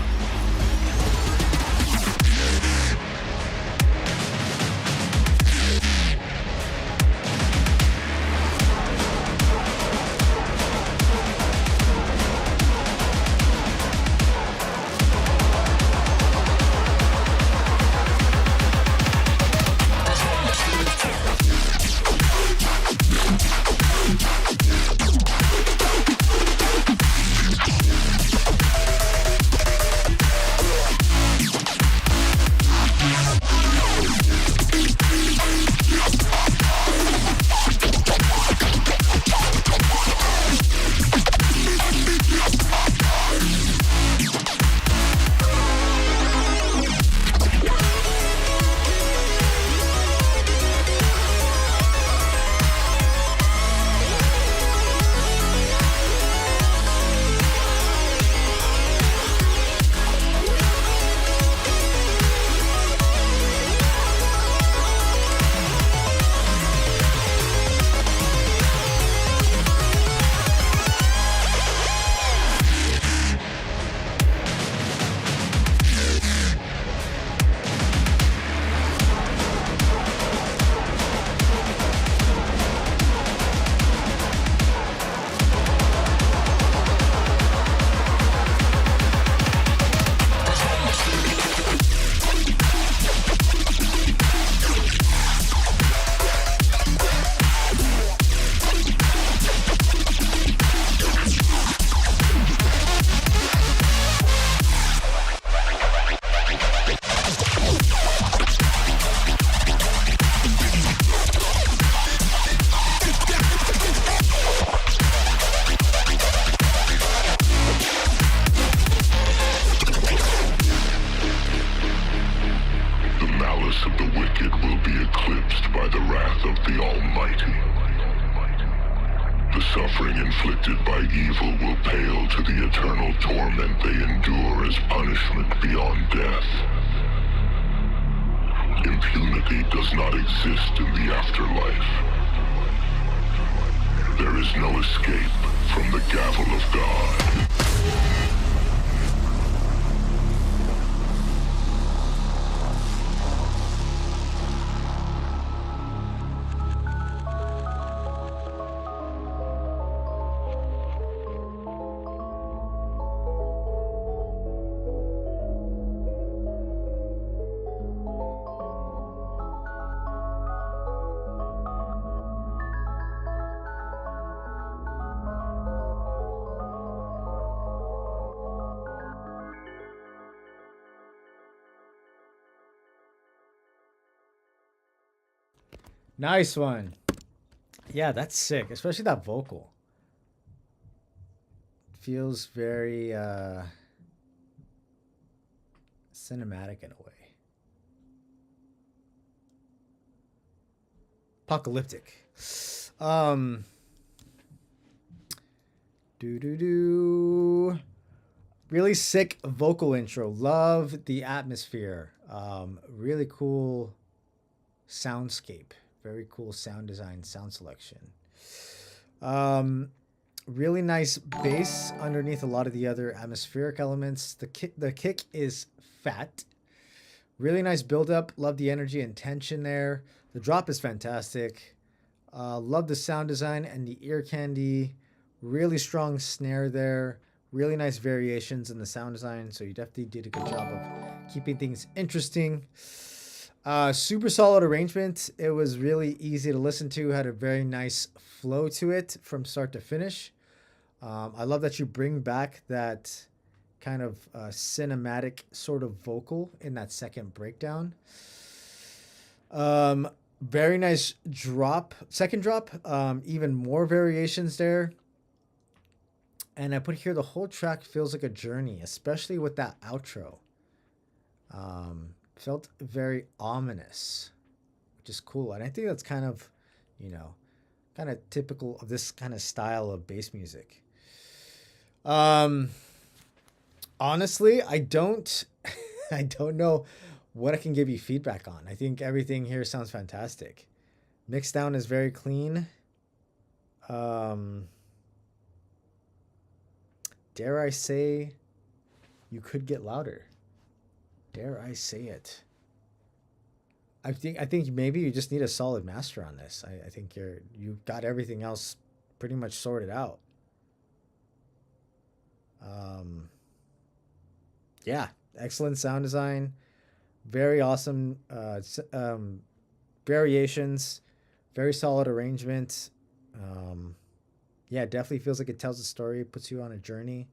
Of the wicked will be eclipsed by the wrath of the Almighty. The suffering inflicted by evil will pale to the eternal torment they endure as punishment beyond death. Impunity does not exist in the afterlife. There is no escape from the gavel of God. Nice one. Yeah, that's sick, especially that vocal. Feels very cinematic in a way. Apocalyptic. Really sick vocal intro. Love the atmosphere. Really cool soundscape. Very cool sound design, sound selection. Really nice bass underneath a lot of the other atmospheric elements. The kick is fat. Really nice build up. Love the energy and tension there. The drop is fantastic. Love the sound design and the ear candy. Really strong snare there. Really nice variations in the sound design. So you definitely did a good job of keeping things interesting. Super solid arrangement. It was really easy to listen to. Had a very nice flow to it from start to finish. I love that you bring back that kind of cinematic sort of vocal in that second breakdown. Very nice drop. Second drop. Even more variations there. And I put here the whole track feels like a journey, especially with that outro. Felt very ominous, which is cool. And I think that's kind of, kind of typical of this kind of style of bass music. Honestly, I don't know what I can give you feedback on. I think everything here sounds fantastic. Mixed down is very clean. Dare I say you could get louder. Dare I say it? I think maybe you just need a solid master on this. I think you've got everything else pretty much sorted out. Yeah, excellent sound design, very awesome variations, very solid arrangement. Yeah, definitely feels like it tells a story, puts you on a journey.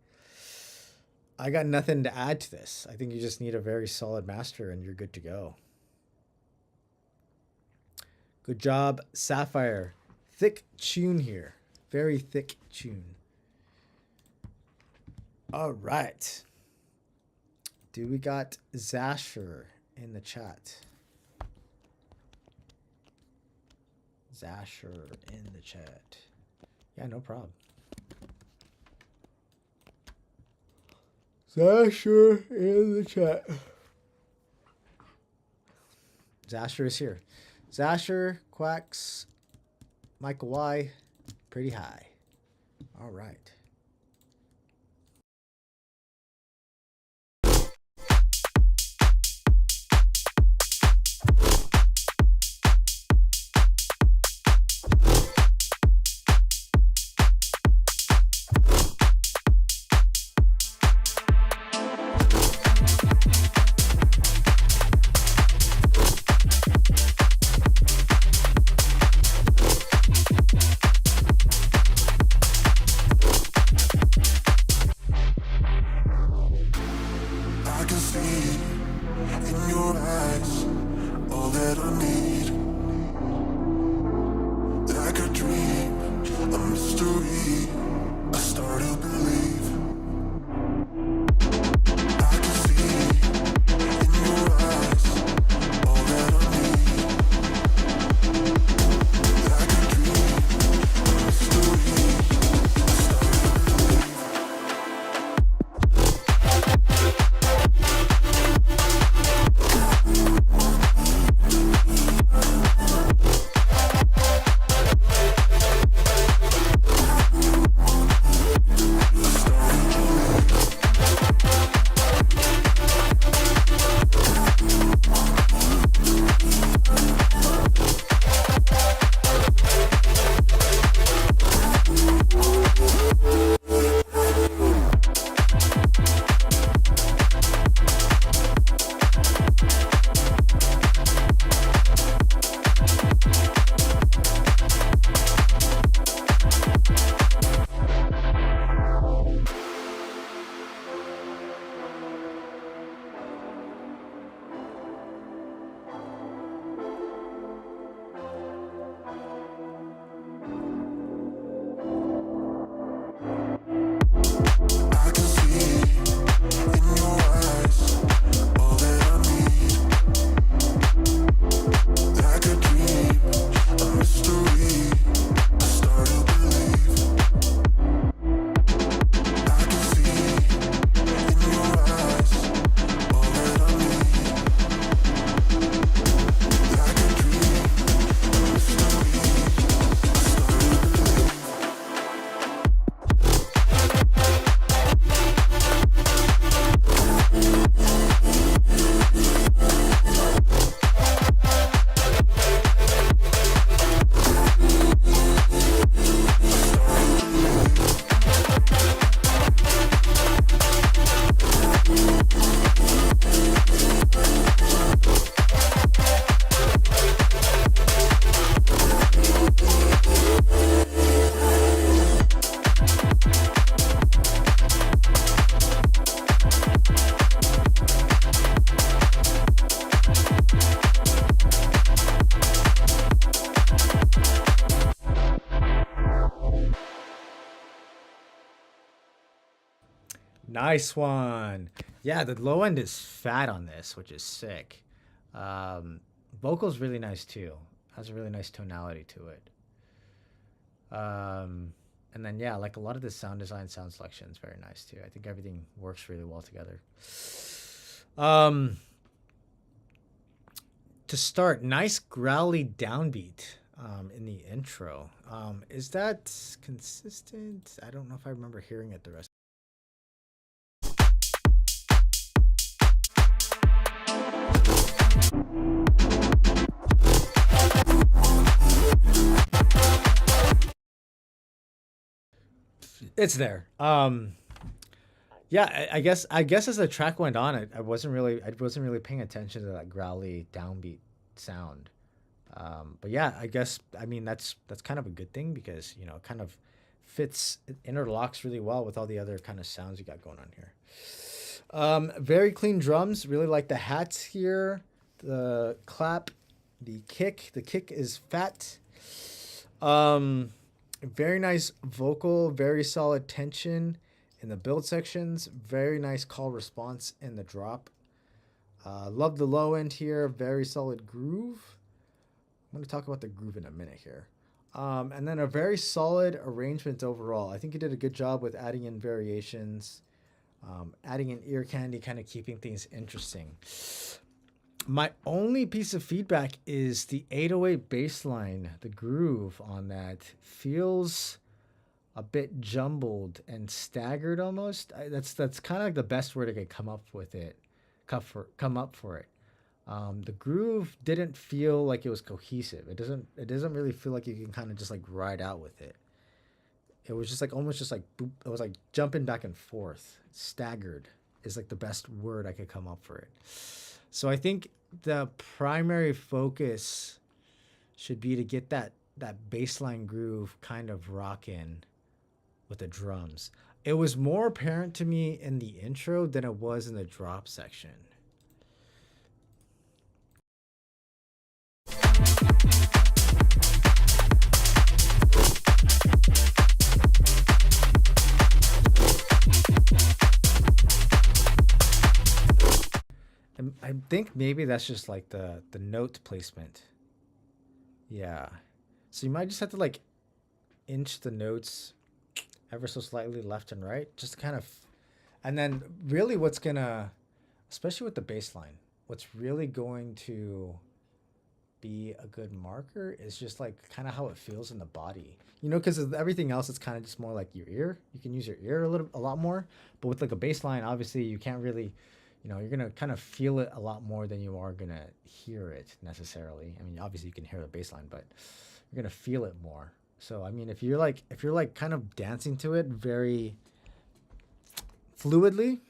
I got nothing to add to this. I think you just need a very solid master and you're good to go. Good job, Sapphire. Thick tune here. Very thick tune. All right. Do we got Zasher in the chat? Zasher in the chat. Yeah, no problem. Zasher in the chat. Zasher is here. Zasher, Quacks, Michael Y, pretty high. All right. Nice one. Yeah, the low end is fat on this, which is sick. Vocal's really nice too. Has a really nice tonality to it. And then yeah, like a lot of the sound design, sound selection is very nice too. I think everything works really well together. To start, nice growly downbeat in the intro. Is that consistent? I don't know if I remember hearing it the rest. It's there. Yeah, I guess as the track went on, I wasn't really paying attention to that growly downbeat sound. But yeah, I mean that's kind of a good thing because you know it kind of it interlocks really well with all the other kind of sounds you got going on here. Very clean drums. Really like the hats here. The clap, the kick. The kick is fat. Very nice vocal. Very solid tension in the build sections. Very nice call response in the drop. Love the low end here. Very solid groove. I'm going to talk about the groove in a minute here. And then a very solid arrangement overall. I think he did a good job with adding in variations, adding in ear candy, kind of keeping things interesting. My only piece of feedback is the 808 bass line. The groove on that feels a bit jumbled and staggered almost. That's kind of like the best word I could come up with it. Come up for it. The groove didn't feel like it was cohesive. It doesn't really feel like you can kind of just like ride out with it. It was just like almost just like boop. It was like jumping back and forth. Staggered is like the best word I could come up for it. So I think the primary focus should be to get that bassline groove kind of rockin' with the drums. It was more apparent to me in the intro than it was in the drop section. And I think maybe that's just like the note placement. Yeah. So you might just have to like inch the notes ever so slightly left and right, just kind of, and then really what's gonna, especially with the bass line, what's really going to be a good marker is just like kind of how it feels in the body, you know, because everything else it's kind of just more like your ear. You can use your ear a lot more, but with like a bass line, obviously you can't really, you know, you're gonna kind of feel it a lot more than you are gonna hear it necessarily. I mean, obviously you can hear the bass line, but you're gonna feel it more. So I mean, if you're like kind of dancing to it very fluidly,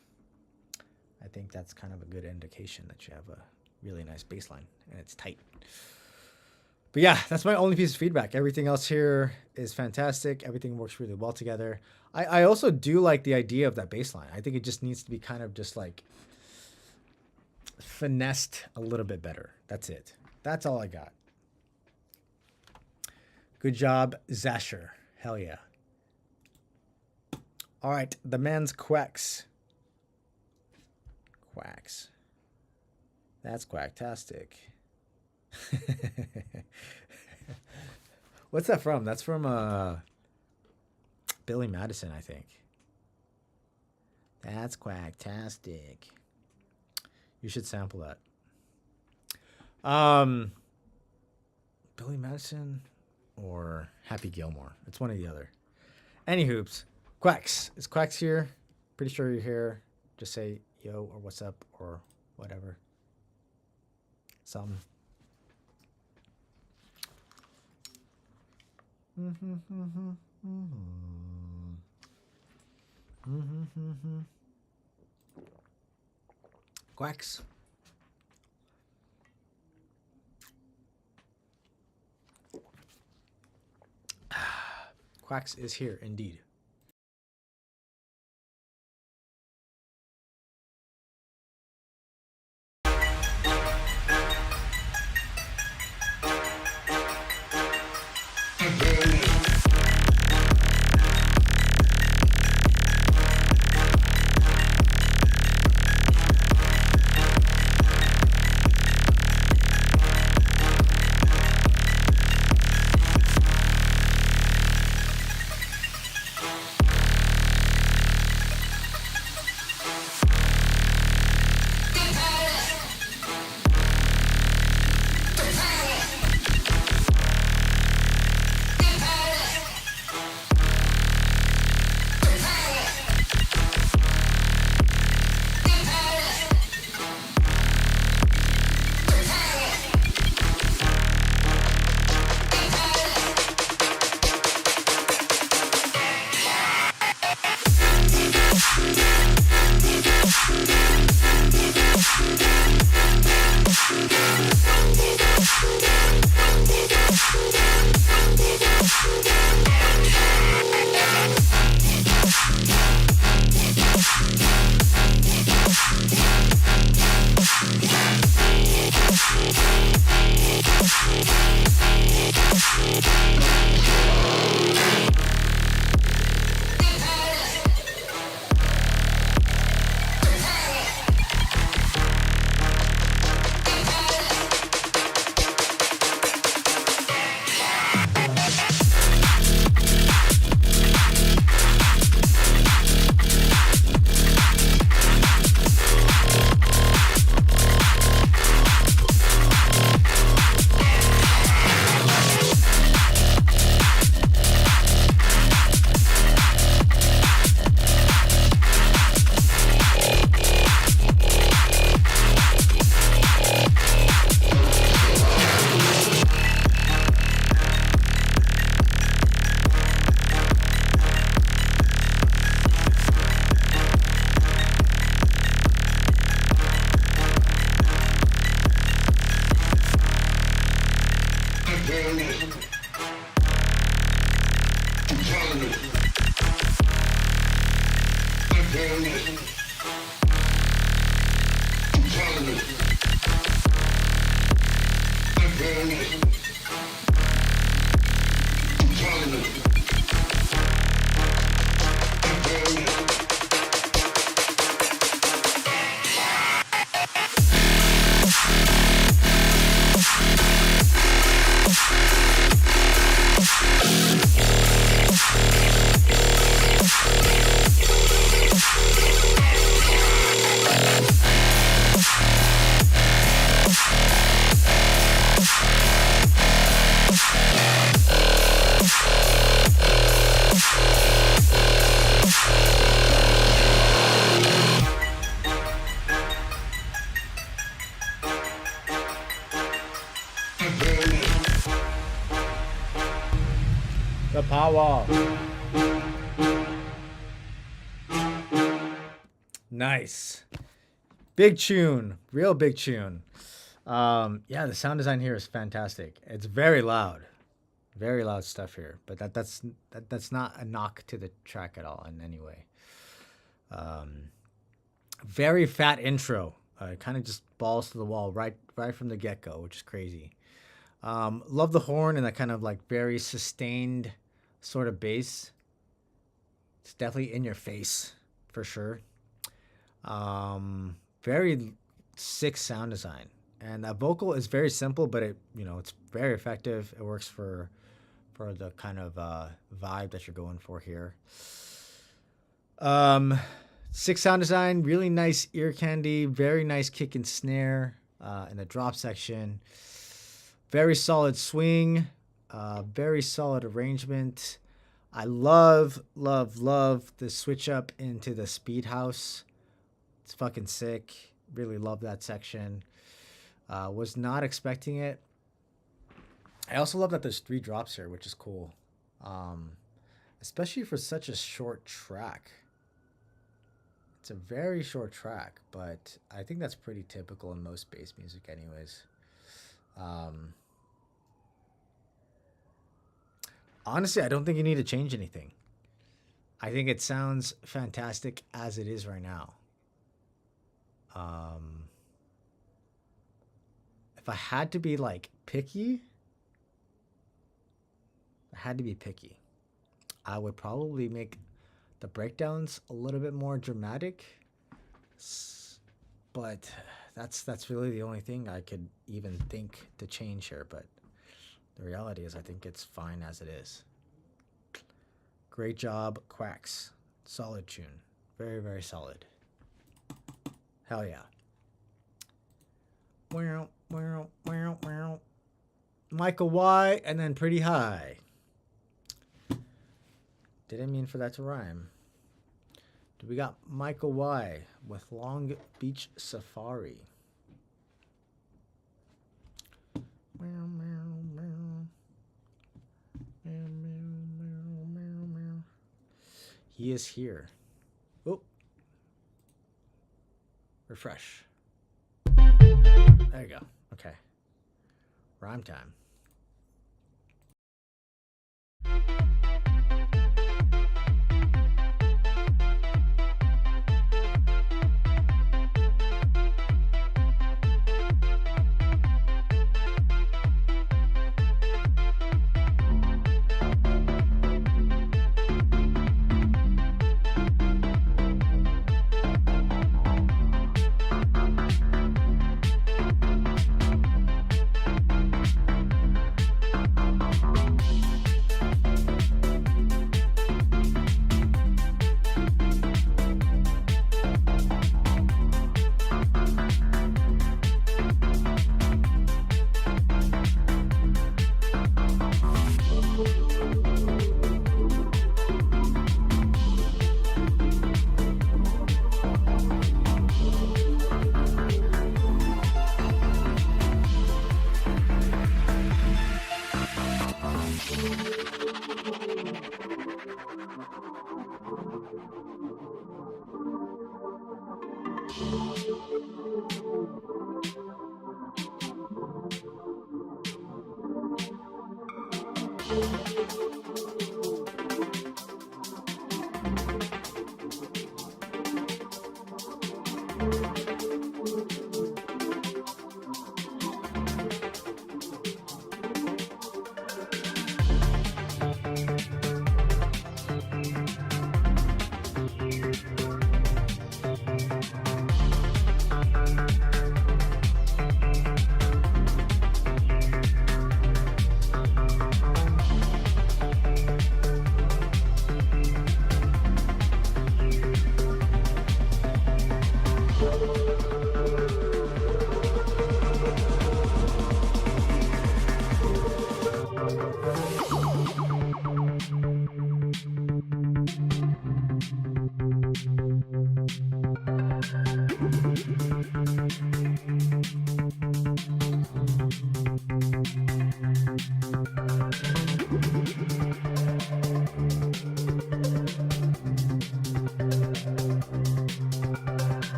I think that's kind of a good indication that you have a really nice bass line and it's tight. But yeah, that's my only piece of feedback. Everything else here is fantastic. Everything works really well together. I also do like the idea of that bass line. I think it just needs to be kind of just like finessed a little bit better. That's it. That's all I got. Good job, Zasher. Hell yeah. All right, the man's quacks. Quacks. That's quacktastic. What's that from? That's from Billy Madison, I think. That's quacktastic. You should sample that. Billy Madison or Happy Gilmore. It's one or the other. Any hoops. Quacks. It's Quacks here. Pretty sure you're here. Just say yo or what's up or whatever. Something. Quacks. Quacks is here indeed. The power. Nice. Big tune. Real big tune. Yeah, the sound design here is fantastic. It's very loud. Very loud stuff here. But that's not a knock to the track at all in any way. Very fat intro. Kind of just balls to the wall right from the get-go, which is crazy. Love the horn and that kind of like very sustained sort of bass. It's definitely in your face for sure. Very sick sound design, and that vocal is very simple, but it's very effective. It works for the kind of vibe that you're going for here. Sick sound design, really nice ear candy, very nice kick and snare in the drop section. Very solid swing, very solid arrangement. I love the switch up into the speed house. It's fucking sick. Really love that section. Was not expecting it. I also love that there's 3 drops here, which is cool. Especially for such a short track. It's a very short track, but I think that's pretty typical in most bass music anyways. Honestly, I don't think you need to change anything. I think it sounds fantastic as it is right now. If I had to be like picky, I would probably make the breakdowns a little bit more dramatic. But that's really the only thing I could even think to change here. But the reality is I think it's fine as it is. Great job, Quacks. Solid tune. Very, very solid. Hell yeah. Michael Y and then Pretty High. Didn't mean for that to rhyme. We got Michael Y with Long Beach Safari. He is here. Oh. Refresh. There you go. Okay. Rhyme time.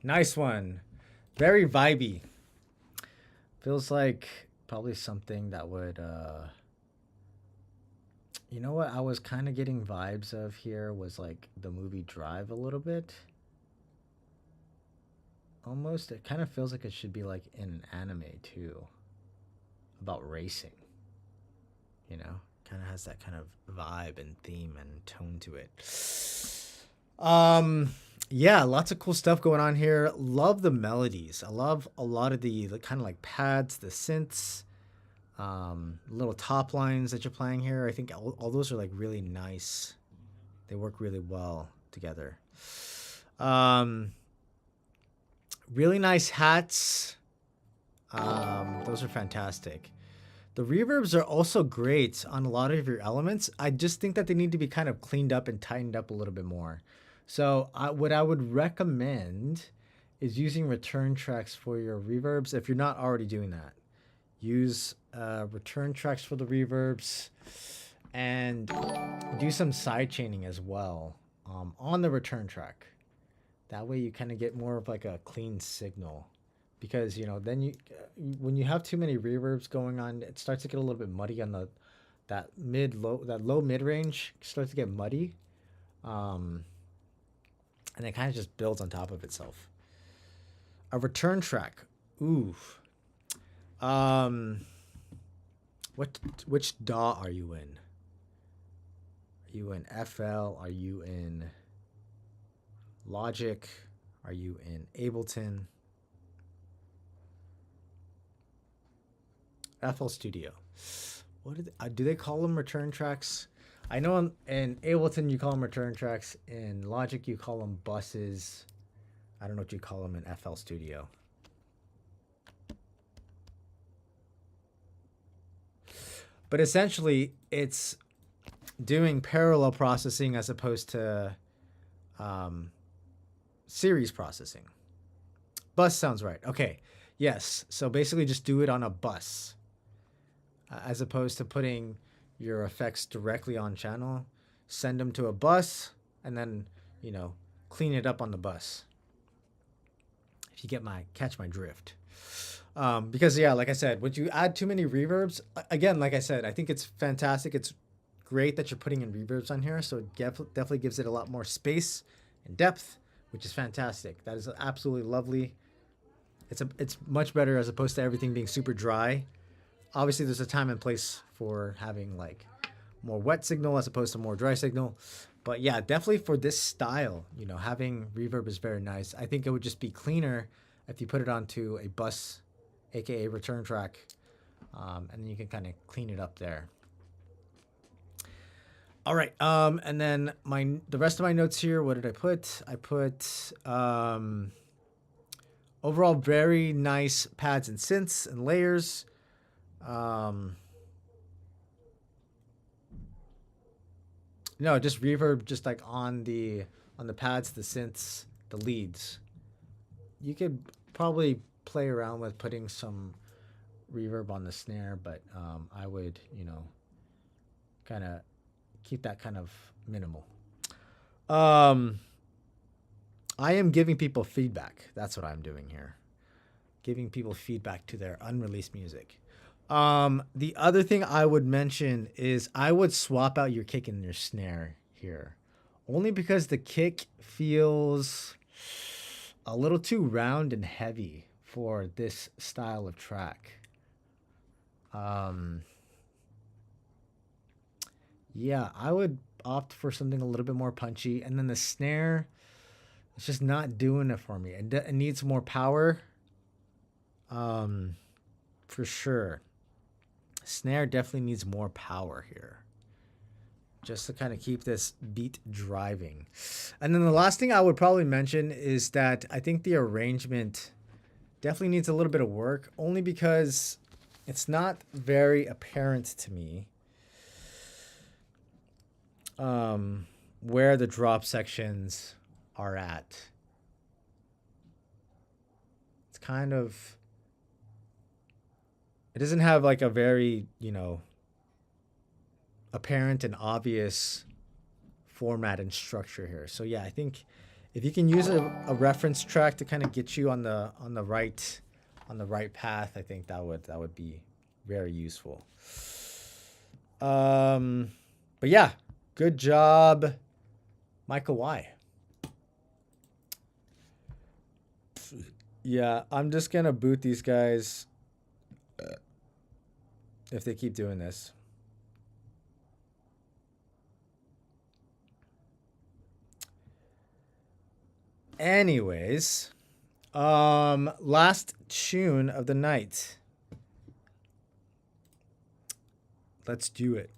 Nice one. Very vibey. Feels like probably something that would you know what I was kind of getting vibes of here was like the movie Drive a little bit. Almost it kind of feels like it should be like in an anime too. About racing. You know? Kind of has that kind of vibe and theme and tone to it. Yeah, lots of cool stuff going on here. Love the melodies. I love a lot of the kind of like pads, the synths, little top lines that you're playing here. I think all those are like really nice. They work really well together. Really nice hats. Those are fantastic. The reverbs are also great on a lot of your elements. I just think that they need to be kind of cleaned up and tightened up a little bit more. So what I would recommend is using return tracks for your reverbs. If you're not already doing that, use return tracks for the reverbs and do some side chaining as well on the return track. That way you kind of get more of like a clean signal, because you know then when you have too many reverbs going on, it starts to get a little bit muddy on that low mid range starts to get muddy. And it kind of just builds on top of itself. A return track. Ooh. Which DAW are you in? Are you in FL? Are you in Logic? Are you in Ableton? FL Studio. What do they call them? Return tracks? I know in Ableton you call them return tracks. In Logic you call them buses. I don't know what you call them in FL Studio. But essentially, it's doing parallel processing as opposed to series processing. Bus sounds right. Okay. Yes. So basically, just do it on a bus as opposed to putting your effects directly on channel. Send them to a bus and then, clean it up on the bus. If you catch my drift. Because yeah, like I said, when you add too many reverbs, again, like I said, I think it's fantastic. It's great that you're putting in reverbs on here. So it definitely gives it a lot more space and depth, which is fantastic. That is absolutely lovely. It's much better as opposed to everything being super dry. Obviously, there's a time and place for having like more wet signal as opposed to more dry signal. But yeah, definitely for this style, having reverb is very nice. I think it would just be cleaner if you put it onto a bus, aka return track, and then you can kind of clean it up there. All right, and then the rest of my notes here. What did I put? I put overall very nice pads and synths and layers. No, just reverb, just like on the pads, the synths, the leads. You could probably play around with putting some reverb on the snare, but I would, kind of keep that kind of minimal. I am giving people feedback. That's what I'm doing here. Giving people feedback to their unreleased music. The other thing I would mention is I would swap out your kick and your snare here. Only because the kick feels a little too round and heavy for this style of track. Yeah, I would opt for something a little bit more punchy. And then the snare, it's just not doing it for me. It needs more power. For sure. Snare definitely needs more power here. Just to kind of keep this beat driving. And then the last thing I would probably mention is that I think the arrangement definitely needs a little bit of work. Only because it's not very apparent to me where the drop sections are at. It's kind of... It doesn't have like a very, apparent and obvious format and structure here. So yeah, I think if you can use a reference track to kind of get you on the right path, I think that would be very useful. But yeah, good job, Michael Y. Yeah, I'm just gonna boot these guys if they keep doing this. Anyways, last tune of the night. Let's do it.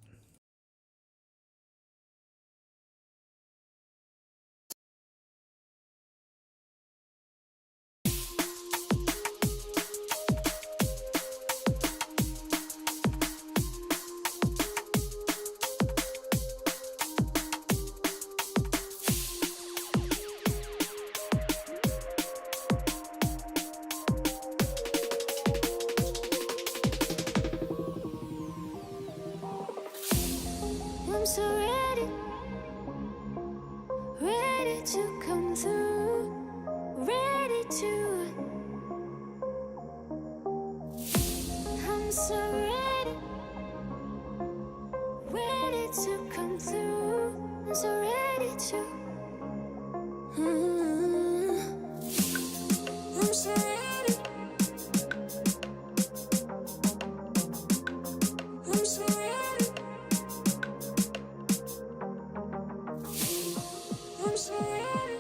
I'm so ready, ready to come through, ready to. I'm so ready, ready to come through. I'm so ready to. I'm so ready. I'm so ready. I'm so ready.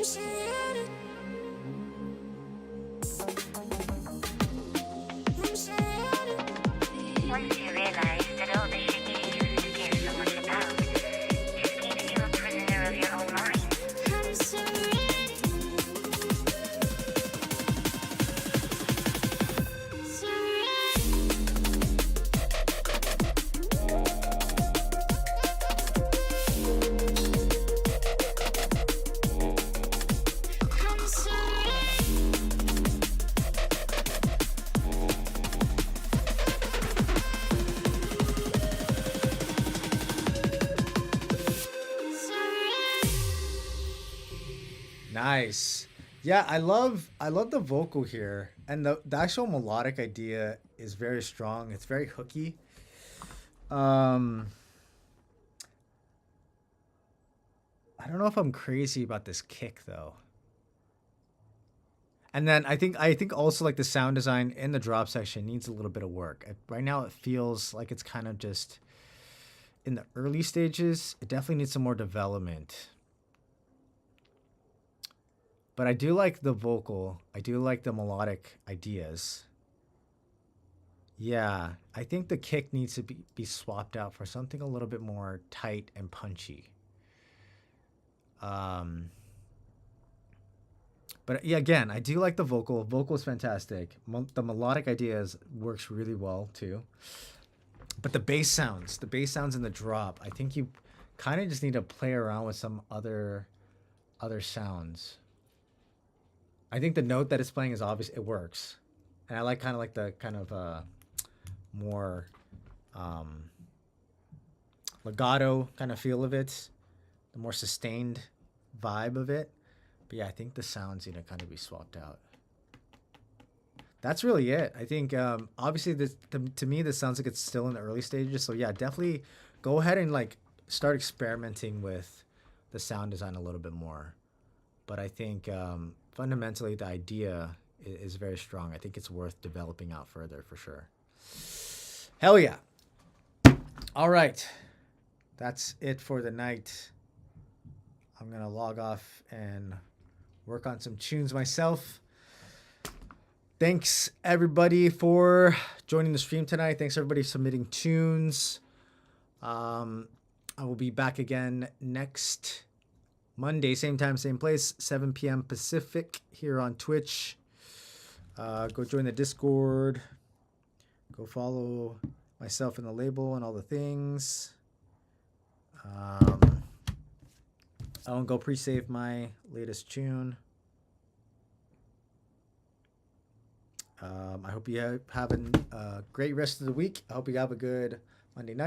I'm surrounded. I'm surrounded. Once you realize that all the shit you used to care so much about just keeps you a prisoner of your own mind. I'm surrounded. Nice. Yeah, I love the vocal here, and the actual melodic idea is very strong. It's very hooky. I don't know if I'm crazy about this kick though. And then I think also like the sound design in the drop section needs a little bit of work. Right now it feels like it's kind of just in the early stages. It definitely needs some more development. But I do like the vocal. I do like the melodic ideas. Yeah, I think the kick needs to be swapped out for something a little bit more tight and punchy. But yeah, again, I do like the vocal. Vocal is fantastic. The melodic ideas works really well too. But the bass sounds in the drop, I think you kind of just need to play around with some other sounds. I think the note that it's playing is obvious. It works, and I like the kind of more legato kind of feel of it, the more sustained vibe of it. But yeah, I think the sounds need to kind of be swapped out. That's really it. I think obviously to me this sounds like it's still in the early stages. So yeah, definitely go ahead and like start experimenting with the sound design a little bit more. But I think fundamentally the idea is very strong. I think it's worth developing out further for sure. Hell yeah. All right. That's it for the night. I'm going to log off and work on some tunes myself. Thanks everybody for joining the stream tonight. Thanks everybody submitting tunes. I will be back again next Monday, same time, same place, 7 p.m. Pacific here on Twitch. Go join the Discord. Go follow myself in the label and all the things. I won't go pre-save my latest tune. I hope you have a great rest of the week. I hope you have a good Monday night.